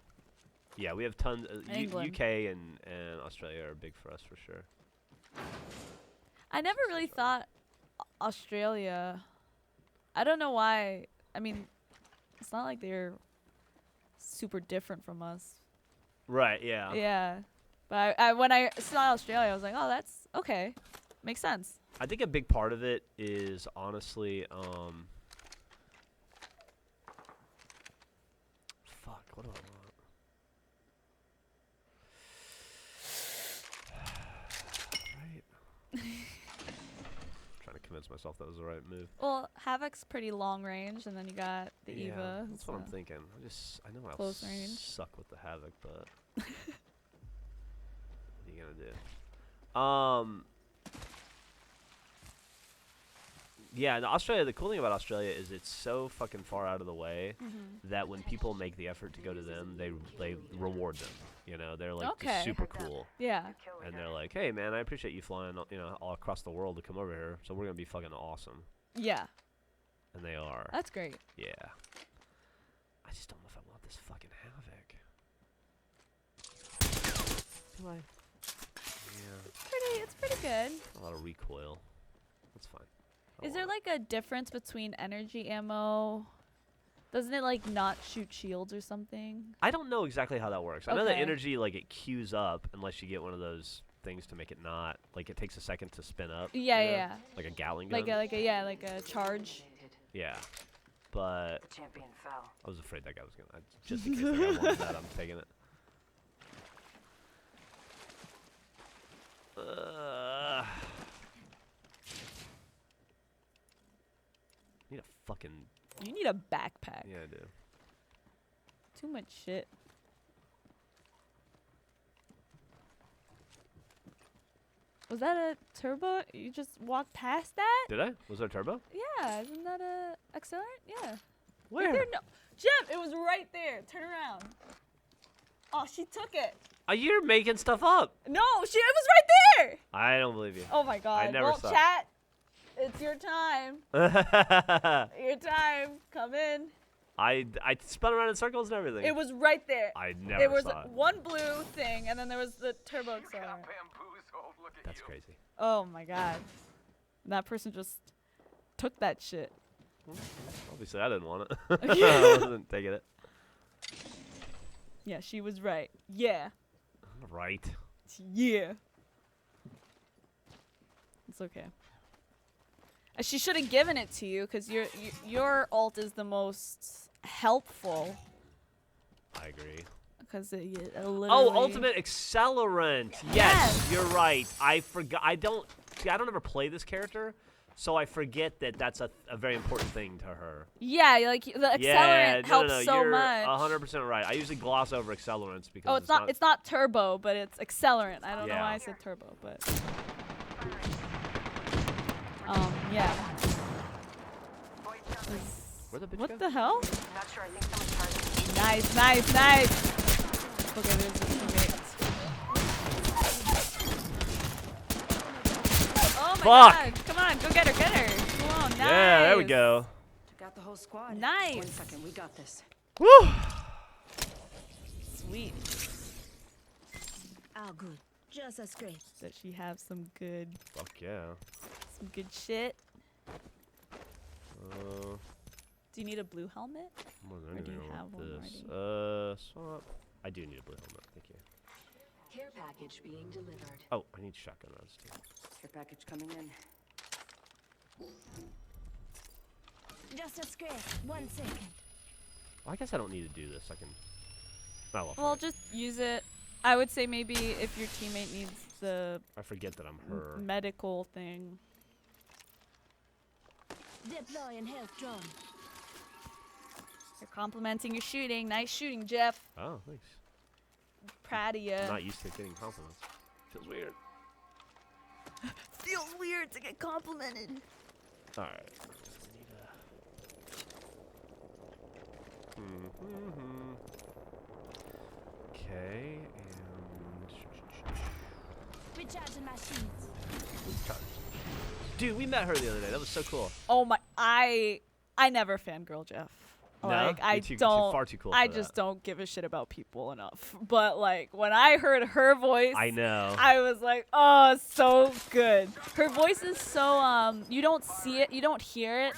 Yeah, we have tons. England. UK and Australia are big for us for sure. I never really thought Australia. I don't know why. I mean, it's not like they're super different from us. Right. Yeah. Yeah. But when I saw Australia, I was like, oh, that's okay. Makes sense. I think a big part of it is honestly, fuck, what do I want? Right. Trying to convince myself that was the right move. Well, Havoc's pretty long range, and then you got the Yeah, Eva. that's what I'm thinking. I know I'll close range. suck with the Havoc, but what are you gonna do? Yeah, in Australia, the cool thing about Australia is it's so fucking far out of the way that when people make the effort to go to them, they reward them. You know, they're like Okay. super cool, Yeah. and they're like, "Hey, man, I appreciate you flying, all across the world to come over here. So we're gonna be fucking awesome." Yeah. And they are. That's great. Yeah. I just don't know if I want this fucking Havoc. Do I? Yeah. It's pretty good. A lot of recoil. That's fine. Is there like a difference between energy ammo? Doesn't it like not shoot shields or something? I don't know exactly how that works. I know that Okay. energy, like, it queues up unless you get one of those things to make it not. Like, it takes a second to spin up. Yeah, you know? yeah. Like a Gatling gun. Like a charge. Yeah. But The champion fell. I was afraid that guy was going to. Just in case the guy wanted that, I'm taking it. Need a fucking. You need a backpack. Yeah, I do. Too much shit. Was that a turbo? You just walked past that? Did I? Was there a turbo? Yeah, isn't that a accelerant? Yeah. Where? Right there, no. Jeff, it was right there. Turn around. Oh, she took it. You're making stuff up. No, it was right there. I don't believe you. Oh my god. never well, saw it. chat, it's your time. Your time. Come in. I spun around in circles and everything. It was right there. I never It was saw it. one blue thing, and then there was the turbo accelerant. Bamboozled, look at That's you. crazy. Oh my god. That person just took that shit. Obviously, I didn't want it. I wasn't taking it. Yeah, she was right. Yeah. Right. Yeah. It's okay. She should have given it to you because your ult is the most helpful. I agree. Because it Oh, literally. ultimate accelerant. Yes, Yes. you're right. I forgot. I don't ever play this character, so I forget that that's a very important thing to her. Yeah, like the accelerant Yeah, helps no, so you're much. 100% right. I usually gloss over accelerants because Oh, it's not turbo, but it's accelerant. I don't know Yeah. why I said turbo, but yeah. Where'd the bitch What go? the hell? Not sure. I think someone's targeting. Nice, nice, nice. Okay, there's a teammate. Oh my Fuck. god! Come on, go get her, get her. Come on, nice. Yeah, there we go. Took out the whole squad. Nice. 1 second, we got this. Woo! Sweet. Oh, good. Just as great. Does she have some good Fuck shit? yeah. Do you need a blue helmet? More than Or do anything, you I have want one this. Swap. I do need a blue helmet. Thank you. Care package being delivered. Oh, I need shotgun rounds too. Care package coming in. Just as great. 1 second. Well, I guess I don't need to do this. I can. Oh, Well, just use it. I would say maybe if your teammate needs the I forget that I'm her. medical thing. Deploy and health drone. You're complimenting your shooting. Nice shooting, Jeff. Oh, thanks. Proud of you. I'm not used to getting compliments. Feels weird. Feels weird to get complimented. All right. Okay, and Recharging my shields. dude, we met her the other day. That was so cool. Oh my! I never fangirl Jeff. No? Like I You're too- don't. far too cool I for just that. don't give a shit about people enough. But like when I heard her voice, I know. I was like, oh, so good. Her voice is so you don't see it, you don't hear it.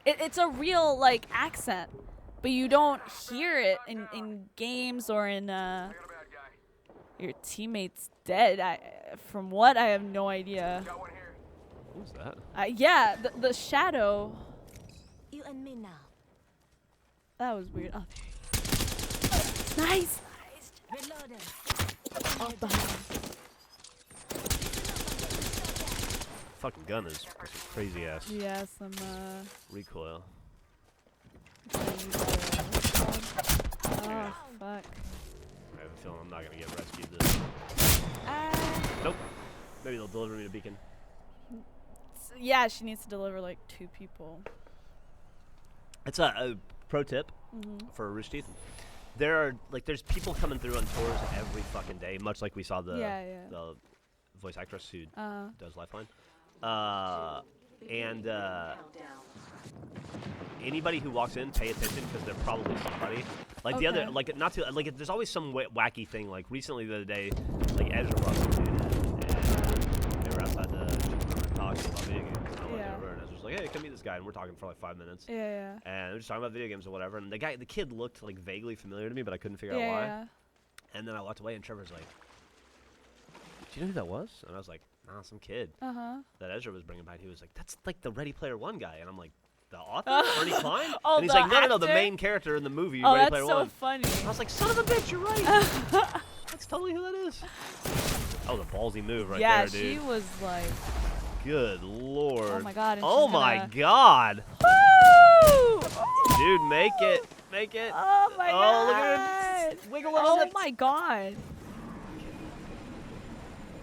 It's a real like accent, but you don't hear it in games or in Your teammate's dead. From what, I have no idea. Got one here. Who's that? Yeah, the shadow. You and me now. That was weird. Oh, there you go. Nice. Reloaded. Oh, behind. Fucking gun is crazy ass Yeah, some recoil. Oh, fuck. I have a feeling I'm not gonna get rescued this. Nope. Maybe they'll deliver me to Beacon. Yeah, she needs to deliver like 2 people. It's a pro tip for Rooster Teeth. There's people coming through on tours every fucking day, much like we saw the voice actress who does Lifeline. Anybody who walks in, pay attention because they're probably somebody. Like the other, like not to, like there's always some wacky thing. Like recently the other day, like Ezra brought some dude in, and they were outside the talking about video games. And I went over and Ezra's like, "Hey, come meet this guy," and we're talking for like 5 minutes. Yeah. And we're just talking about video games or whatever. And the kid looked like vaguely familiar to me, but I couldn't figure out why. Yeah. And then I walked away, and Trevor's like, "Do you know who that was?" And I was like, "Nah, some kid that Ezra was bringing by." And he was like, "That's like the Ready Player One guy," and I'm like, "The author, Ernie Klein?" Oh, and he's the like, "No, the actor? main character in the movie Oh, Ready that's Player so One." funny. I was like, "Son of a bitch, you're right." That's totally who that is. Oh, the ballsy move right there, dude. Yeah, she was like. Good lord. Oh my god. And Oh she's my gonna... god. Woo! Dude, make it. Make it. Oh my god. Oh, look at her wiggle her Oh lips. my god.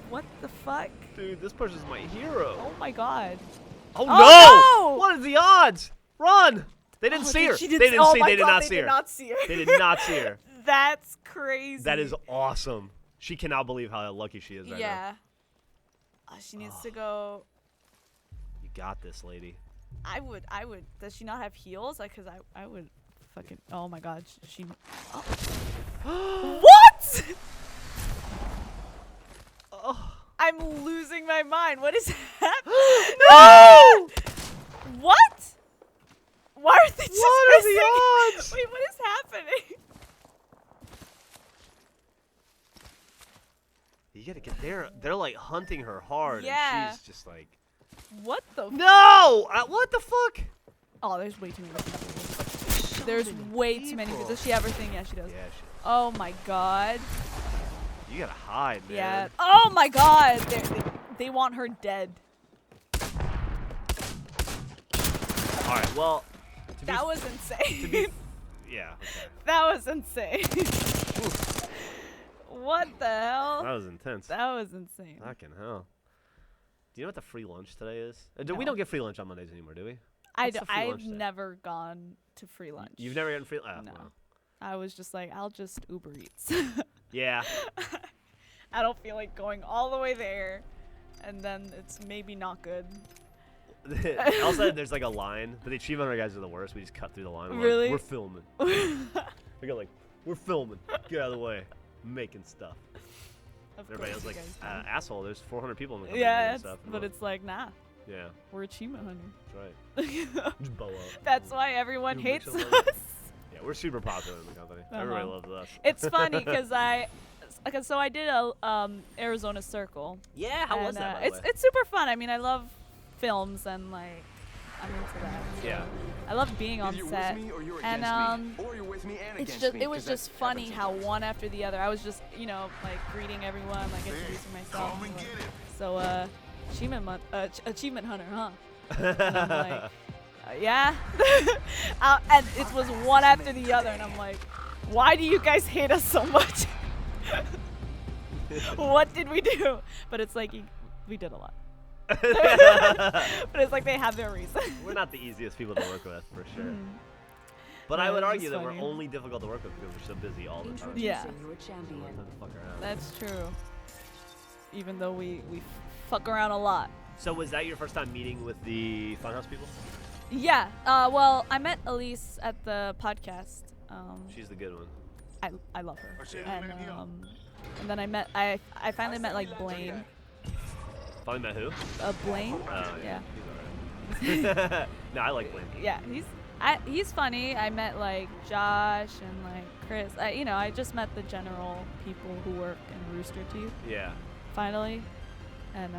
What the fuck? Dude, this person's my hero. Oh my god. Oh, Oh, no! no! What are the odds? Run! They didn't see her. She They didn't didn't see. my They did god, not they see did her. not see her. They did not see her. That's crazy. That is awesome. She cannot believe how lucky she is right now. Yeah. She needs to go. You got this, lady. I would. Does she not have heels? Like, cause I would fucking. Oh my god. She. Oh. What? Oh. I'm losing my mind. What is happening? No! What? Why are they just What are the missing? odds? Wait, what is happening? You gotta get there. They're like hunting her hard, Yeah. and she's just like, What the? no! What the fuck? Oh, there's way too many people. There's way too many people. Does she have her thing? Yeah, she does. Yeah, she. Oh my god. You gotta hide, man. Yeah. Oh my god. They want her dead. All right. Well. That was insane. Yeah. Okay. That was insane. What the hell? That was intense. That was insane. Fucking hell. Do you know what the free lunch today is? We No. don't get free lunch on Mondays anymore, do we? I've What's the free lunch day? never gone to free lunch. You've never gotten free lunch? No. Well. I was just like, I'll just Uber Eats. Yeah. I don't feel like going all the way there, and then it's maybe not good. Also, there's like a line, but the achievement hunter guys are the worst. We just cut through the line. We're Really? Like, we're filming. We go like, we're filming. Get out of the way. Making stuff. Of Everybody course else you like, guys do. asshole. There's 400 people in the company. Yeah, and stuff. but it's like, nah, Yeah, we're achievement hunter. that's right. Just bow up. That's why everyone You hates bitch, us. I love Yeah, we're super popular in the company. Everybody Uh-huh. loves us. It's funny because so I did a Arizona Circle. Yeah, how was and, that? By the way? It's super fun. I mean, I love films and like I'm into that. So Yeah. I love being on Either you're set. with me or you're And against me. Or you're with me and It's against just me, it was 'cause that just funny happens how sometimes. one after the other. I was just like greeting everyone, like introducing myself. So achievement hunter, huh? And I'm like, yeah. And it was one after the other, and I'm like, why do you guys hate us so much? What did we do? But it's like we did a lot. But it's like they have their reason. We're not the easiest people to work with, for sure. But Yeah, I would it's argue just that we're funny. only difficult to work with because we're so busy all the time. Yeah. Introducing your champion. Don't have to fuck around. That's true. Even though we fuck around a lot. So was that your first time meeting with the Funhouse people? Yeah. Well, I met Elise at the podcast. She's the good one. I love her. And then I finally met like Blaine. Finally met who? Blaine. Oh, Yeah. He's alright. No, I like Blaine. Yeah. He's funny. I met like Josh and like Chris. I just met the general people who work in Rooster Teeth Yeah. finally, and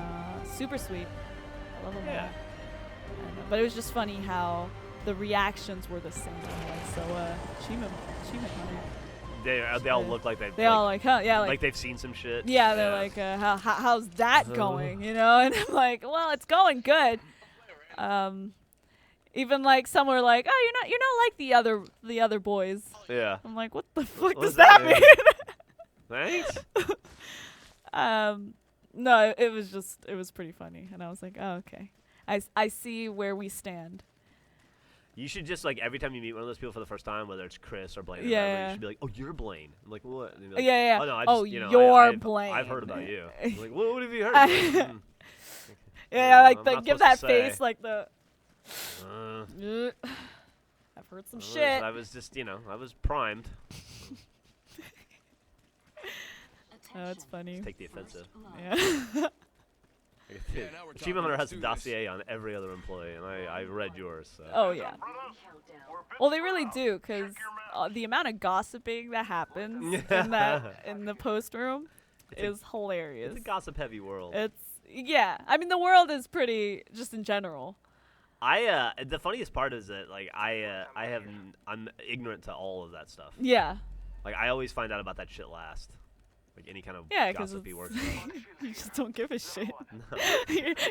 super sweet. I love them Yeah. all. And, but it was just funny how the reactions were the same. Like, so achievement hunter. They all look like They all like, huh? Yeah, like they've seen some shit. yeah, they're like, how's that going? You know, and I'm like, well, it's going good. Even like some were like, oh, you're not like the other boys. Yeah. I'm like, what the fuck What does does that that mean? mean? Thanks. No, it was pretty funny, and I was like, oh, okay, I see where we stand. You should just like every time you meet one of those people for the first time, whether it's Chris or Blaine, or Yeah, whatever, yeah. you should be like, "Oh, you're Blaine." I'm like, "What?" And they're like, Yeah. Oh no, I Oh, just, you're I've Blaine. heard about you. I'm like, what have you heard? Yeah, like I'm the not give supposed that to say. face, like the. I've heard some shit. I was just, I was primed. Oh, it's funny. Take the offensive. Yeah. Yeah, now we're Achievement talking. Hunter has Let's a do this. dossier on every other employee, and I read yours. So. Oh yeah. Well, they really do, cause the amount of gossiping that happens in the post room is hilarious. It's a gossip-heavy world. Yeah. I mean, the world is pretty just in general. The funniest part is that like I'm ignorant to all of that stuff. Yeah. Like I always find out about that shit last. Like any kind of Cause gossipy work. you just don't give a shit. No.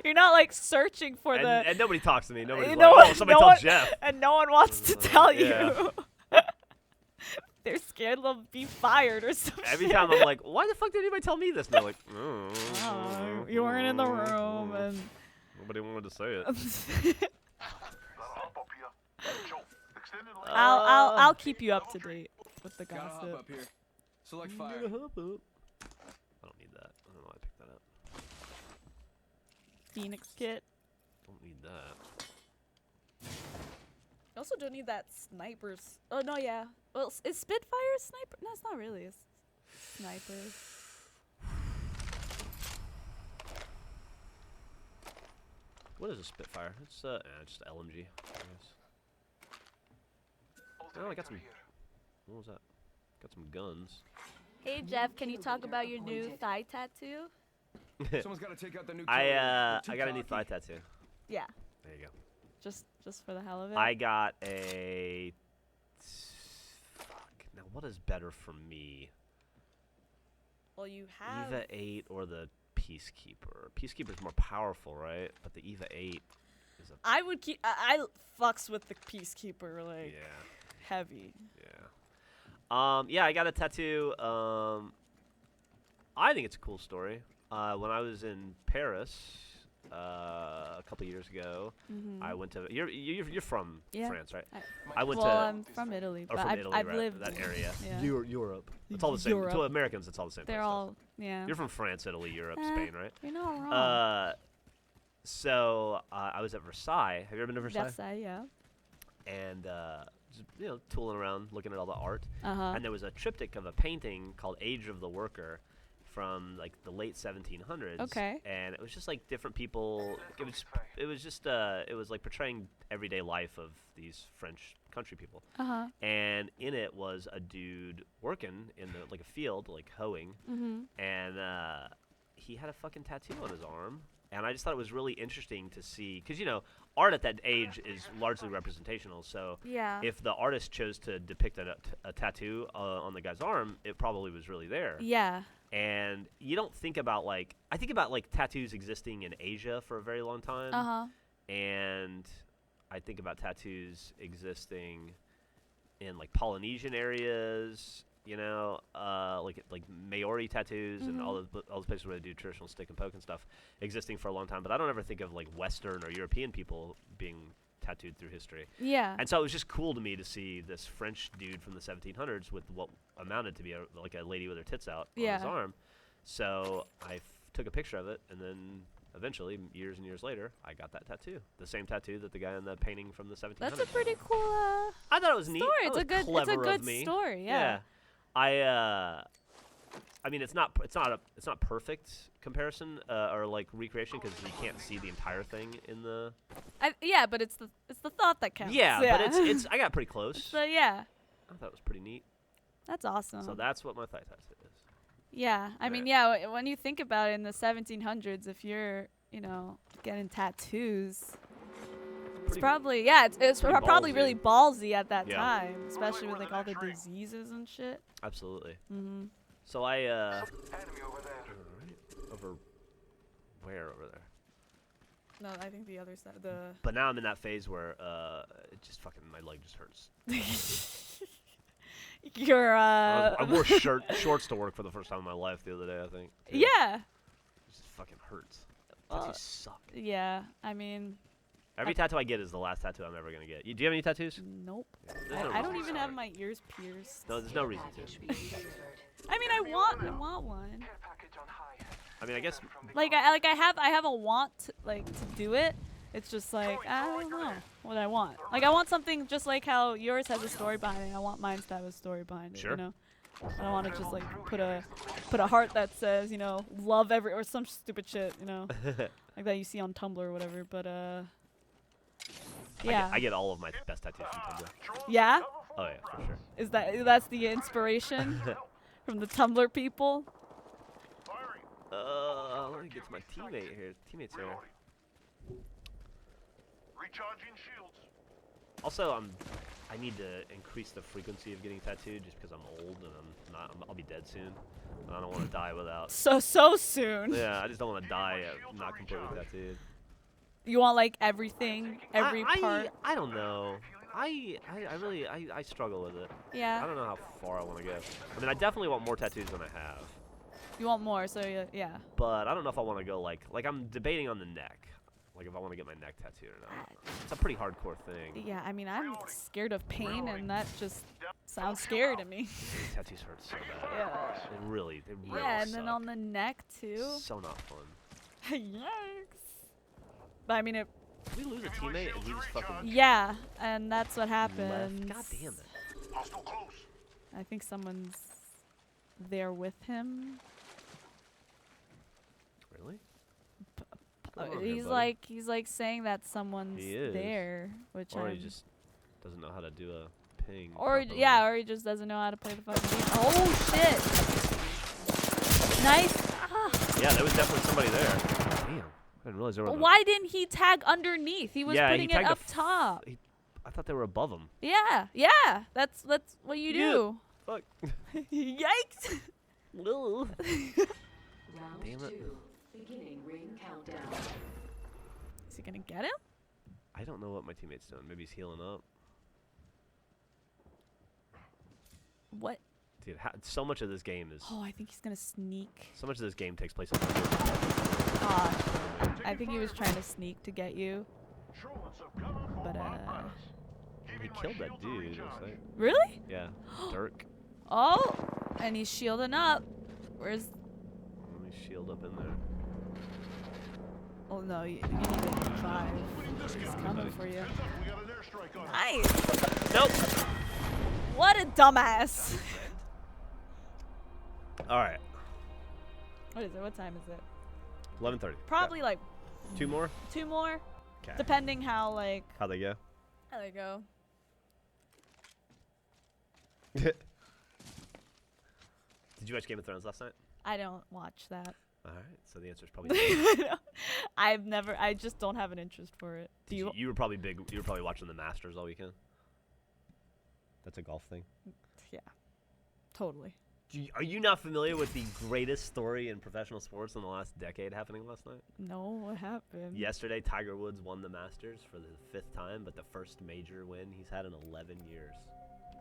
You're not like searching for and nobody talks to me. Nobody's no like, one- oh, somebody no tell one- Geoff. and no one wants to tell Yeah. you. They're scared they'll be fired or something. Every time I'm like, why the fuck did anybody tell me this? And they're like, You weren't in the room, and nobody wanted to say it. I'll keep you up to date with the Gotta hop gossip. up here. Select fire. I don't need that. I don't know why I picked that up. Phoenix kit. Don't need that. You also don't need that snipers. Oh no, yeah. Well, is Spitfire a sniper? No, it's not really. It's snipers. What is a Spitfire? It's just LMG. I guess. Oh, I got some. What was that? Got some guns. Hey Geoff, can you talk about your new thigh tattoo? Someone's got to take out the new. I got a new thigh tattoo. Yeah. There you go. Just for the hell of it. I got a. Fuck. Now, what is better for me? Well, you have. EVA 8 or the Peacekeeper? Peacekeeper's more powerful, right? But the EVA 8 is a. I would keep. I fucks with the Peacekeeper like Yeah. heavy. Yeah. Yeah, I got a tattoo. I think it's a cool story. When I was in Paris a couple years ago, I went to. You're from Yeah. France, right? I went well, to. I'm from Italy, Or but from I've, Italy, I've right? lived That in- area. Yeah. Europe. It's all the same. Europe. To Americans, it's all the same. They're kind of all stuff. You're from France, Italy, Europe, Eh, Spain, right? You're not wrong. So I was at Versailles. Have you ever been to Versailles? Versailles, yeah. And just, tooling around, looking at all the art. Uh-huh. And there was a triptych of a painting called Age of the Worker from like the late 1700s. Okay. And it was just like different people. It was like portraying everyday life of these French country people. Uh-huh. And in it was a dude working in like a field, like hoeing. Mm-hmm. And he had a fucking tattoo on his arm. And I just thought it was really interesting to see, because art at that age is largely representational. So Yeah. if the artist chose to depict a tattoo on the guy's arm, it probably was really there. Yeah. And you don't think about I think about tattoos existing in Asia for a very long time. Uh-huh. And I think about tattoos existing in like Polynesian areas, like Maori tattoos and all those places where they do traditional stick and poke and stuff existing for a long time. But I don't ever think of like Western or European people being tattooed through history. Yeah. And so it was just cool to me to see this French dude from the 1700s with what amounted to be like a lady with her tits out on his arm. So I took a picture of it, and then eventually, years and years later, I got that tattoo. The same tattoo that the guy in the painting from the 1700s. That's a pretty cool I thought it was story. neat. It's That a was good clever of good me. story, yeah. I mean, it's not perfect comparison or like recreation because you can't see the entire thing in the. Yeah, but it's the thought that counts. Yeah, but it's I got pretty close. So yeah, I thought it was pretty neat. that's awesome. So that's what my thigh tattoo is. Yeah, I mean, yeah, when you think about it in the 1700s, if you're, getting tattoos, it's probably, it's pretty probably ballsy. really ballsy at that Yeah. time, especially with like all the diseases and shit. Absolutely. Mm-hmm. So I Enemy over there. over where over there? No, I think the other side, the. But now I'm in that phase where it just fucking my leg just hurts. You're I wore shorts to work for the first time in my life the other day. I think. too. Yeah. It just fucking hurts. Tattoos suck. Yeah, I mean, Every tattoo I get is the last tattoo I'm ever gonna get. Do you have any tattoos? nope. There's no I reason don't to. even have my ears pierced. No, there's no reason to. I mean, I want one. Care package on high. I mean, I guess. Like I have a want to do it. It's just like I don't know what I want. Like I want something just like how yours has a story behind it. I want mine to have a story behind it. Sure. I don't want to just like put a heart that says love every or some stupid shit like that you see on Tumblr or whatever. But yeah. I get all of my best tattoos from Tumblr. Yeah. Oh yeah, for sure. That's the inspiration from the Tumblr people? Let me get to my teammate here. Teammates here. Recharging shields. Also, I need to increase the frequency of getting tattooed just because I'm old and I'll be dead soon. And I don't want to die without. So soon. Yeah, I just don't want to die not completely tattooed. You want like everything, every part? I don't know. I really struggle with it. Yeah. I don't know how far I want to go. I mean, I definitely want more tattoos than I have. You want more, so yeah. But I don't know if I want to go like I'm debating on the neck. Like if I want to get my neck tattooed or not. It's a pretty hardcore thing. Yeah, I mean, I'm scared of pain, and that just sounds scary to me. Tattoos hurt so bad. Yeah. They really Yeah, and suck. then on the neck too. So not fun. Yikes. But I mean, Did we lose a teammate and he just fucking yeah, and that's what left? happens. God damn it. Hostile close. I think someone's there with him. Really? He's like saying that someone's He is. there, which Or he I'm- just doesn't know how to do a ping. Or properly. yeah, or he just doesn't know how to play the fucking game. Oh shit! Nice. Ah. Yeah, there was definitely somebody there. Damn. I didn't realize there was. Why didn't he tag underneath? He was putting it tagged up top. I thought they were above him. Yeah, that's what you do. Fuck. Yikes! Round Damn it. 2. Beginning ring countdown. Is he gonna get him? I don't know what my teammate's doing. Maybe he's healing up. What? Dude, so much of this game is. Oh, I think he's gonna sneak. So much of this game takes place in the field. Gosh, I think he was trying to sneak to get you. But He killed that dude. It looks like. really? Yeah. Dirk. Oh, and he's shielding up. Where's? Let me shield up in there. Oh no, you need a 5. He's coming for you. We got an airstrike on us. Nice. Nope. What a dumbass. All right. What is it? What time is it? 11:30. Probably like 2 more. 2 more, Okay. depending how like How'd they go? how they go. Did you watch Game of Thrones last night? I don't watch that. All right. So the answer is probably. I just don't have an interest for it. Do you? You were probably big. You were probably watching the Masters all weekend. That's a golf thing. Yeah, totally. Are you not familiar with the greatest story in professional sports in the last decade happening last night? No, what happened? Yesterday, Tiger Woods won the Masters for the 5th time, but the first major win he's had in 11 years.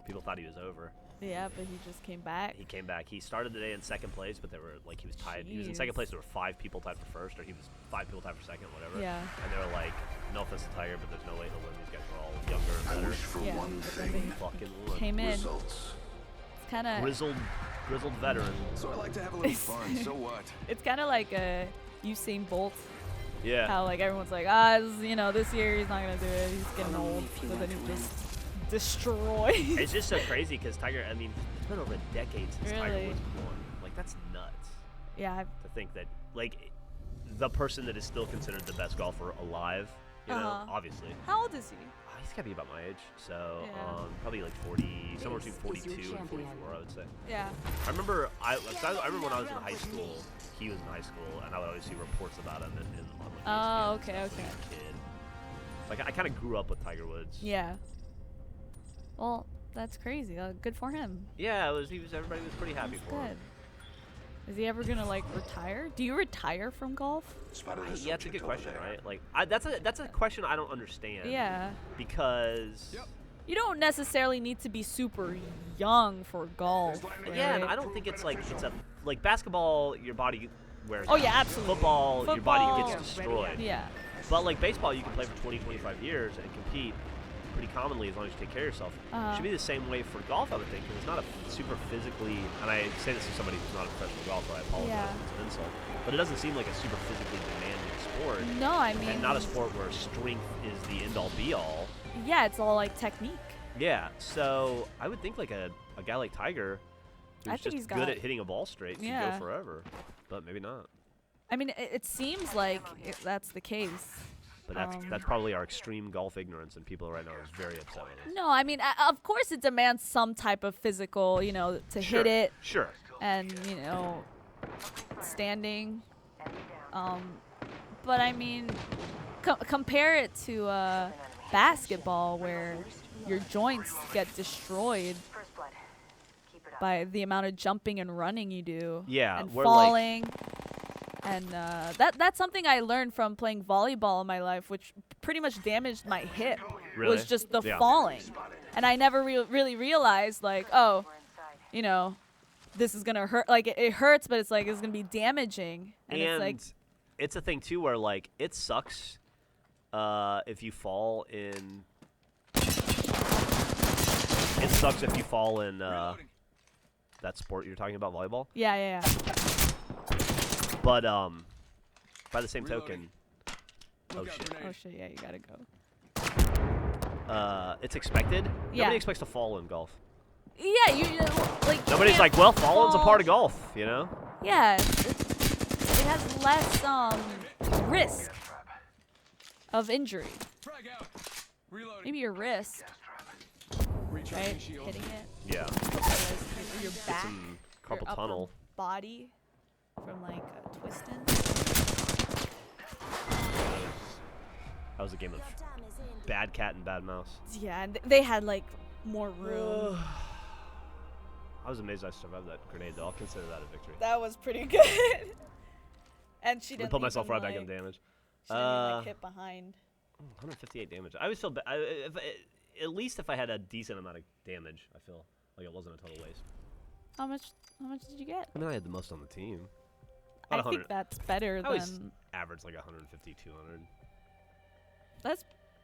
People thought he was over. Yeah, but he just came back. He came back. He started the day in 2nd place, but they were like he was tied. He was in 2nd Jeez. place. There were 5 people tied for 1st, or he was 5 people tied for 2nd, whatever. Yeah. And they were like, "No offense to Tiger, but there's no way he'll win. These guys are all younger and better." Yeah, but then He he fucking won. came in. It's kind of. Grizzled veteran. So I like to have a little fun. So what? It's kind of like a Usain Bolt. Yeah. How like everyone's like, this year he's not gonna do it. He's getting old, but then he just destroys. It's just so crazy because Tiger. I mean, it's been over a decade since Tiger Really? Woods won. Like that's nuts Yeah. to think that like the person that is still considered the best golfer alive, you know, obviously. How old is he? He's got to be about my age, so Yeah. probably like 40, somewhere between This is 42 your and champion. 44, I would say. Yeah. I remember I remember when I was in high school, he was in high school, and I would always see reports about him on like Oh, ESPN and okay, stuff when he was a kid. Like I kind of grew up with Tiger Woods. Yeah. Well, that's crazy. Good for him. Yeah, everybody was pretty happy That's for him. good. Is he ever gonna like retire? Do you retire from golf? Yeah, that's a good question, right? Like that's a question I don't understand. Yeah. Because You don't necessarily need to be super young for golf. yeah, and right? I don't think it's like like basketball, your body wears Oh, out. yeah, absolutely. Football, your body Football. gets destroyed. Yeah. But like baseball, you can play for 20, 25 years and compete pretty commonly as long as you take care of yourself. It should be the same way for golf, I would think, because it's not a super physically, and I say this as somebody who's not a professional golfer, I apologize Yeah. if it's an insult, but it doesn't seem like a super physically demanding sport. No, I mean. And not a sport where strength is the end-all be-all. Yeah, it's all like technique. Yeah, so I would think like a guy like Tiger, I who's think he's just good got- at hitting a ball straight, could Yeah. go forever, but maybe not. I mean, it seems like that's the case. But that's probably our extreme golf ignorance, and people right now are very upset with us. No, I mean, of course it demands some type of physical, to hit it Sure. and, standing. But I mean, compare it to basketball where your joints get destroyed by the amount of jumping and running you do. Yeah, and we're like- falling. And that's something I learned from playing volleyball in my life, which pretty much damaged my hip. Really? Was just the Yeah. falling, and I never really realized like, oh, this is gonna hurt. Like it hurts, but it's like it's gonna be damaging, and it's like it's a thing too where like it sucks if you fall in. It sucks if you fall in that sport you're talking about, volleyball. yeah. But by the same token, oh Look out, shit, grenade. Oh shit, yeah, you gotta go. it's expected. Yeah. Nobody expects to fall in golf. Yeah, you like. you Nobody's can't like, well, falling's a fall- part of golf, you know? Yeah, it has less risk of injury. Frag out. Reloading. Maybe your wrist, Recharging right? shield. Hitting it. Yeah. Or your back. Some your carpal upper tunnel. body from like twisting. That was a game of bad cat and bad mouse. Yeah, and they had like more room. I was amazed I survived that grenade, though. I'll consider that a victory. That was pretty good. And she I didn't put myself even, right back like, in damage. She didn't even, like, hit behind. 158 damage. I always feel bad. At least if I had a decent amount of damage, I feel like it wasn't a total waste. How much did you get? I mean, I had the most on the team. I About think 100. that's better I always than averaged like 150, 200.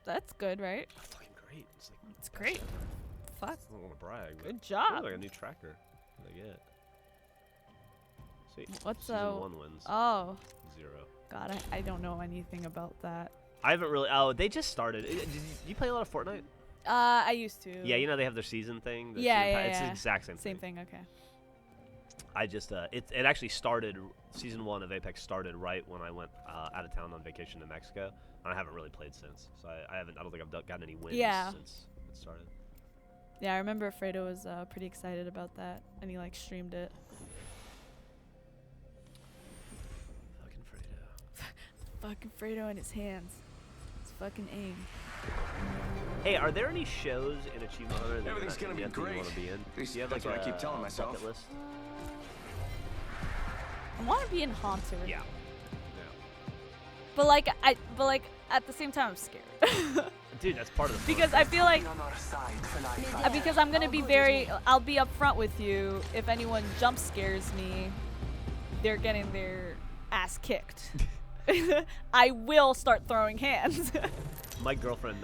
that's good, right? That's fucking great. It's like, It's great. Fuck. I don't want to brag. but Good it's job. like a new tracker that I get. See, What's season 1 wins. Oh, 0. God, I don't know anything about that. I haven't really. Oh, they just started. Did you play a lot of Fortnite? I used to. Yeah, you know they have their season thing. their Yeah, season yeah, It's yeah. the exact same Same thing. Okay. I just it actually started. Season 1 of Apex started right when I went out of town on vacation to Mexico, and I haven't really played since. So I haven't. I don't think I've gotten any wins since it started. Yeah, I remember Fredo was pretty excited about that, and he like streamed it. Fucking Fredo. Fucking Fredo in his hands. His fucking aim. Hey, are there any shows in Achievement Hunter that Everything's you're gonna not be in yet that you great. want to be in? At least Do you have that's like what I a keep telling myself. bucket list? I want to be in Haunter. Yeah. But like at the same time I'm scared. Dude, that's part of the fun. Because I feel like On our side tonight. because I'm gonna be I'll be upfront with you. If anyone jump scares me, they're getting their ass kicked. I will start throwing hands. My girlfriend,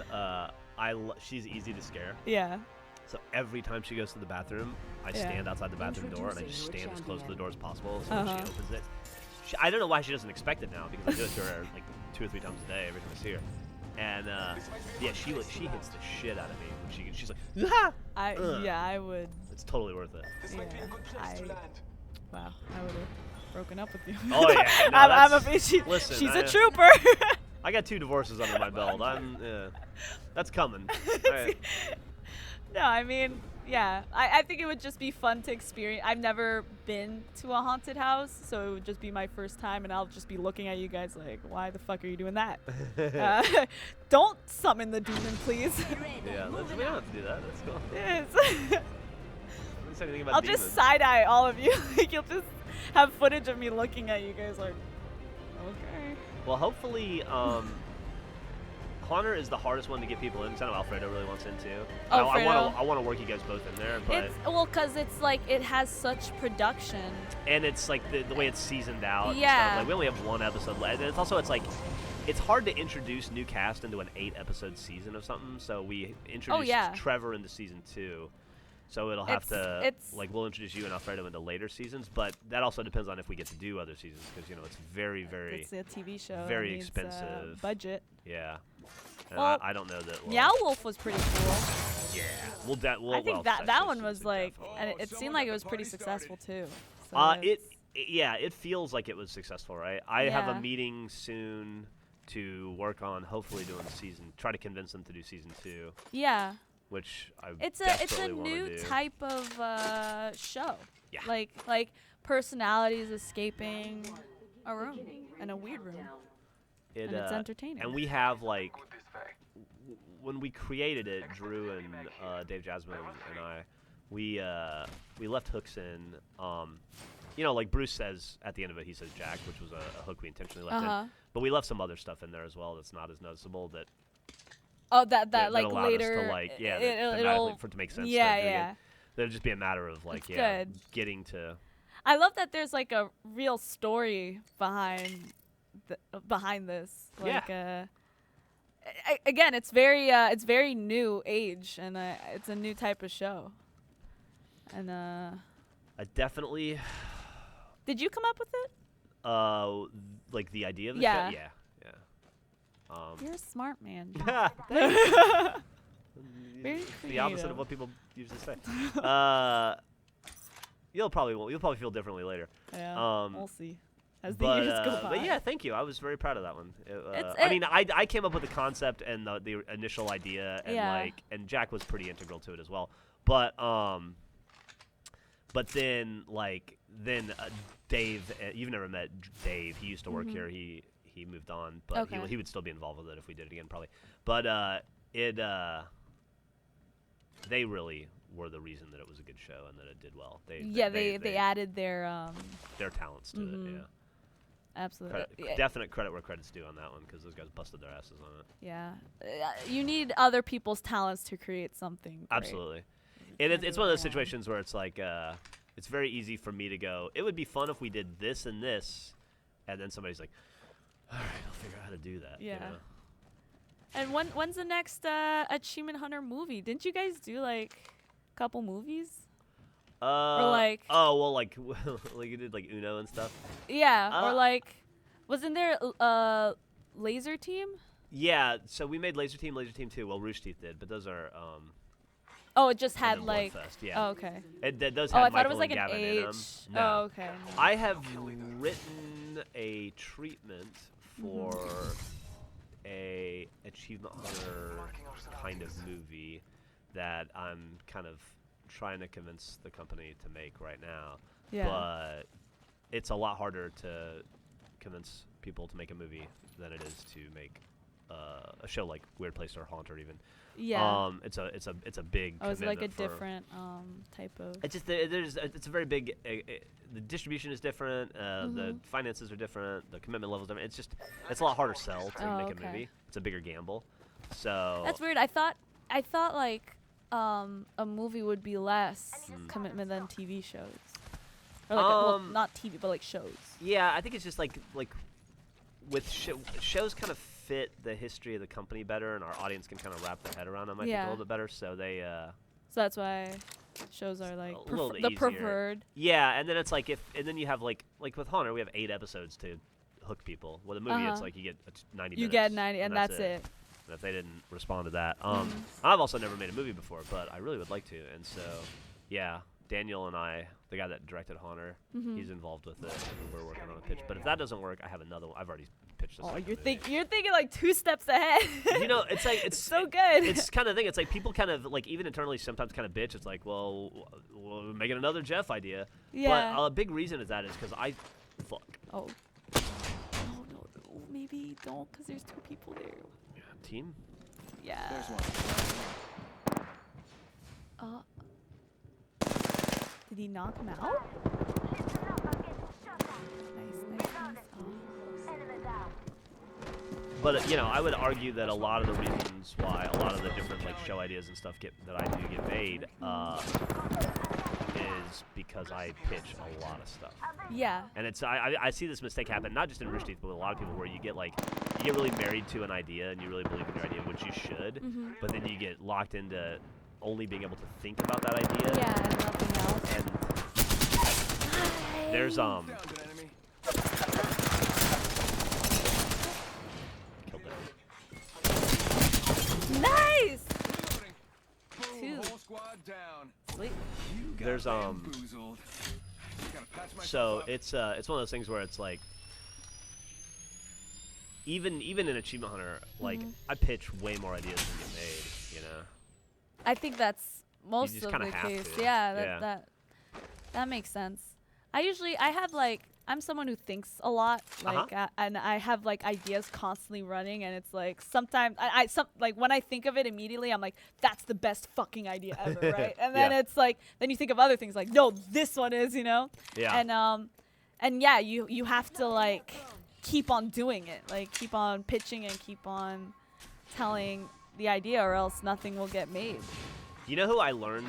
she's easy to scare. Yeah. So every time she goes to the bathroom, I Yeah. stand outside the bathroom door and I just Introducing stand your as close to the champion. door as possible. So when she Uh-huh. opens it, I don't know why she doesn't expect it now because I do it to her like 2 or 3 times a day every time I see her. And yeah, she hits the shit out of me when she's like, ah! Ugh. I would. It's totally worth it. This might be a good place to Yeah, land. Wow, I would have broken up with you. Oh yeah, no, I'm a that's- bitch. listen, She's I- a trooper. I got 2 divorces under my belt. That's coming. Alright. No, I mean, yeah. I think it would just be fun to experience. I've never been to a haunted house, so it would just be my first time, and I'll just be looking at you guys like, why the fuck are you doing that? Don't summon the demon, please. Yeah, we don't have to do that. That's cool. Yes. I didn't say anything about I'll demons. just side-eye all of you. Like, you'll just have footage of me looking at you guys like, okay. Well, hopefully, Haunter is the hardest one to get people into. I know Alfredo really wants into. Alfredo. I want to work you guys both in there, but It's, well, because it's like, it has such production. and it's like the way it's seasoned out. And Yeah. stuff. Like we only have 1 episode left, and it's also it's like it's hard to introduce new cast into an 8-episode season of something. So we introduced yeah. Trevor into season 2. So it'll have It's- like we'll introduce you and Alfredo into later seasons, but that also depends on if we get to do other seasons because it's very It's a TV show. very it needs, expensive. budget. yeah. And Well, I don't know that. We'll, Meow Wolf was pretty cool. Yeah. We'll I think well, that that's one just was like, successful. and it seemed like it was pretty successful too. So It feels like it was successful, right? I have Yeah. a meeting soon to work on hopefully doing try to convince them to do season 2, yeah, which I it's a desperately wanna new do. type of show. Yeah. Like personalities escaping a room in a weird room, and it's entertaining. And we have like Good this way. when we created it, Drew and Dave Jasmine and I, we left hooks in. Like Bruce says at the end of it, he says Jack, which was a hook we intentionally left in. But we left some other stuff in there as well that's not as noticeable that Oh, that that like allowed later. us to like it'll thematically for it to make sense. Yeah, to doing yeah. It. That'd just be a matter of like It's good. getting to. I love that there's like a real story behind this. Like, again, it's very new age, and it's a new type of show. And I definitely did you come up with it? like the idea of the Yeah. show. Yeah. You're a smart man. Very The opposite creative. of what people usually say. You'll probably feel differently later. Yeah, we'll see as the But, years go by. but yeah, thank you. I was very proud of that one. It's- I mean, I came up with the concept and the initial idea, and Yeah. and Jack was pretty integral to it as well. But then Dave, you've never met Dave. He used to work here. He moved on, but Okay. he would still be involved with it if we did it again, probably. But they really were the reason that it was a good show and that it did well. They added their talents to it. Yeah. absolutely. Definite credit where credit's due on that one because those guys busted their asses on it. Yeah, you need other people's talents to create something. Great. Absolutely. And it's one of those situations where it's like it's very easy for me to go, it would be fun if we did this and this, and then somebody's like, all right, I'll figure out how to do that. Yeah. You know? And when's the next Achievement Hunter movie? Didn't you guys do like a couple movies? like- like you did like Uno and stuff. Yeah, or like, wasn't there Laser Team? Yeah, so we made Laser Team 2. Well, Roosh Teeth did, but those are Oh, it just and had then like. Bloodfest, yeah. Oh, okay. It does Oh, have I thought it Michael was like and an Gavin in 'em. age. No. Oh, okay. No. I have written a treatment for a Achievement Hunter kind of movie that I'm kind of trying to convince the company to make right now. Yeah. But it's a lot harder to convince people to make a movie than it is to make a show like Weird Place or Haunter even. Yeah. It's a big. Oh, it's like a commitment for- different type of. It's just it's a very big. The distribution is different. The finances are different. The commitment level is different. It's a lot harder to sell to make a movie. It's a bigger gamble. So That's weird. I thought like a movie would be less commitment than TV shows. Or like well, not TV, but like shows. yeah, I think it's just like with shows kind of fit the history of the company better, and our audience can kind of wrap their head around them. I think a little bit better. So they. So that's why shows are like A little the easier. preferred. Yeah, and then it's like and then you have like with Haunter, we have 8 episodes to hook people. With a movie, it's like you get 90 minutes. You get 90, and that's it. And if they didn't respond to that, I've also never made a movie before, but I really would like to, and so, yeah, Daniel and I, the guy that directed Haunter, Mm-hmm. he's involved with it. And we're working on a pitch. But if that doesn't work, I have another one. I've already pitched this. Oh, second you're movie. thinking like 2 steps ahead. You know, it's like it's so good. It's kind of thing. It's like people kind of like even internally sometimes kind of bitch. It's like, well, we're making another Geoff idea. Yeah. But a big reason is that is because I fuck. Oh. No, maybe don't, because there's 2 people there. Yeah, team. Yeah. There's one. Did he knock him out? Nice. But you know, I would argue that a lot of the reasons why a lot of the different like show ideas and stuff that I do get made is because I pitch a lot of stuff. Yeah. And it's I see this mistake happen not just in Rooster Teeth, but with a lot of people where you get really married to an idea and you really believe in your idea, which you should, Mm-hmm. but then you get locked into only being able to think about that idea. Yeah, and nothing else. And there's Found an enemy. killed it. Nice! Reloading. Boom, 2. whole squad down. Sweet. You got There's, bamboozled. Gotta patch myself So up. it's one of those things where it's like even in Achievement Hunter, like I pitch way more ideas than get made, you know. I think that's most just of kinda the have case. to. Yeah, Yeah. that makes sense. I have like I'm someone who thinks a lot, like, and I have like ideas constantly running, and it's like sometimes like when I think of it immediately, I'm like, that's the best fucking idea ever, right? And then Yeah. it's like, then you think of other things, like, no, this one is, you know? Yeah. And yeah, you have to like keep on doing it, like keep on pitching and keep on telling the idea, or else nothing will get made. You know who I learned,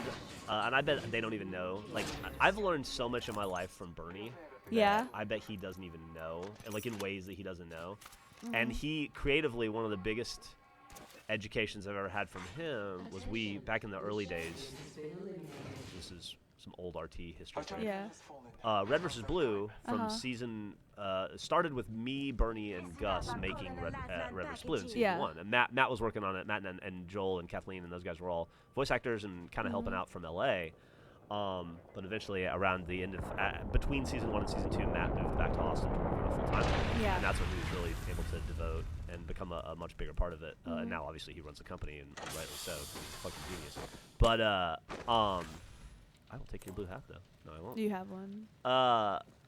and I bet they don't even know. Like I've learned so much in my life from Bernie. Yeah. I bet he doesn't even know, and like in ways that he doesn't know. Mm-hmm. And he creatively, one of the biggest educations I've ever had from him was back in the early days. This is some old RT history. for you. Yeah. Red versus Blue from season started with me, Bernie, and Gus making Red versus Blue in season 1. And Matt was working on it. Matt and Joel and Kathleen and those guys were all voice actors and kind of helping out from LA. But eventually, around the end of between season 1 and season 2, Matt moved back to Austin to work on it full time. Yeah. And that's when he was really able to devote and become a much bigger part of it. And now, obviously, he runs the company, and rightly so. He's a fucking genius. But I will take your blue hat, though. No, I won't. Do you have one?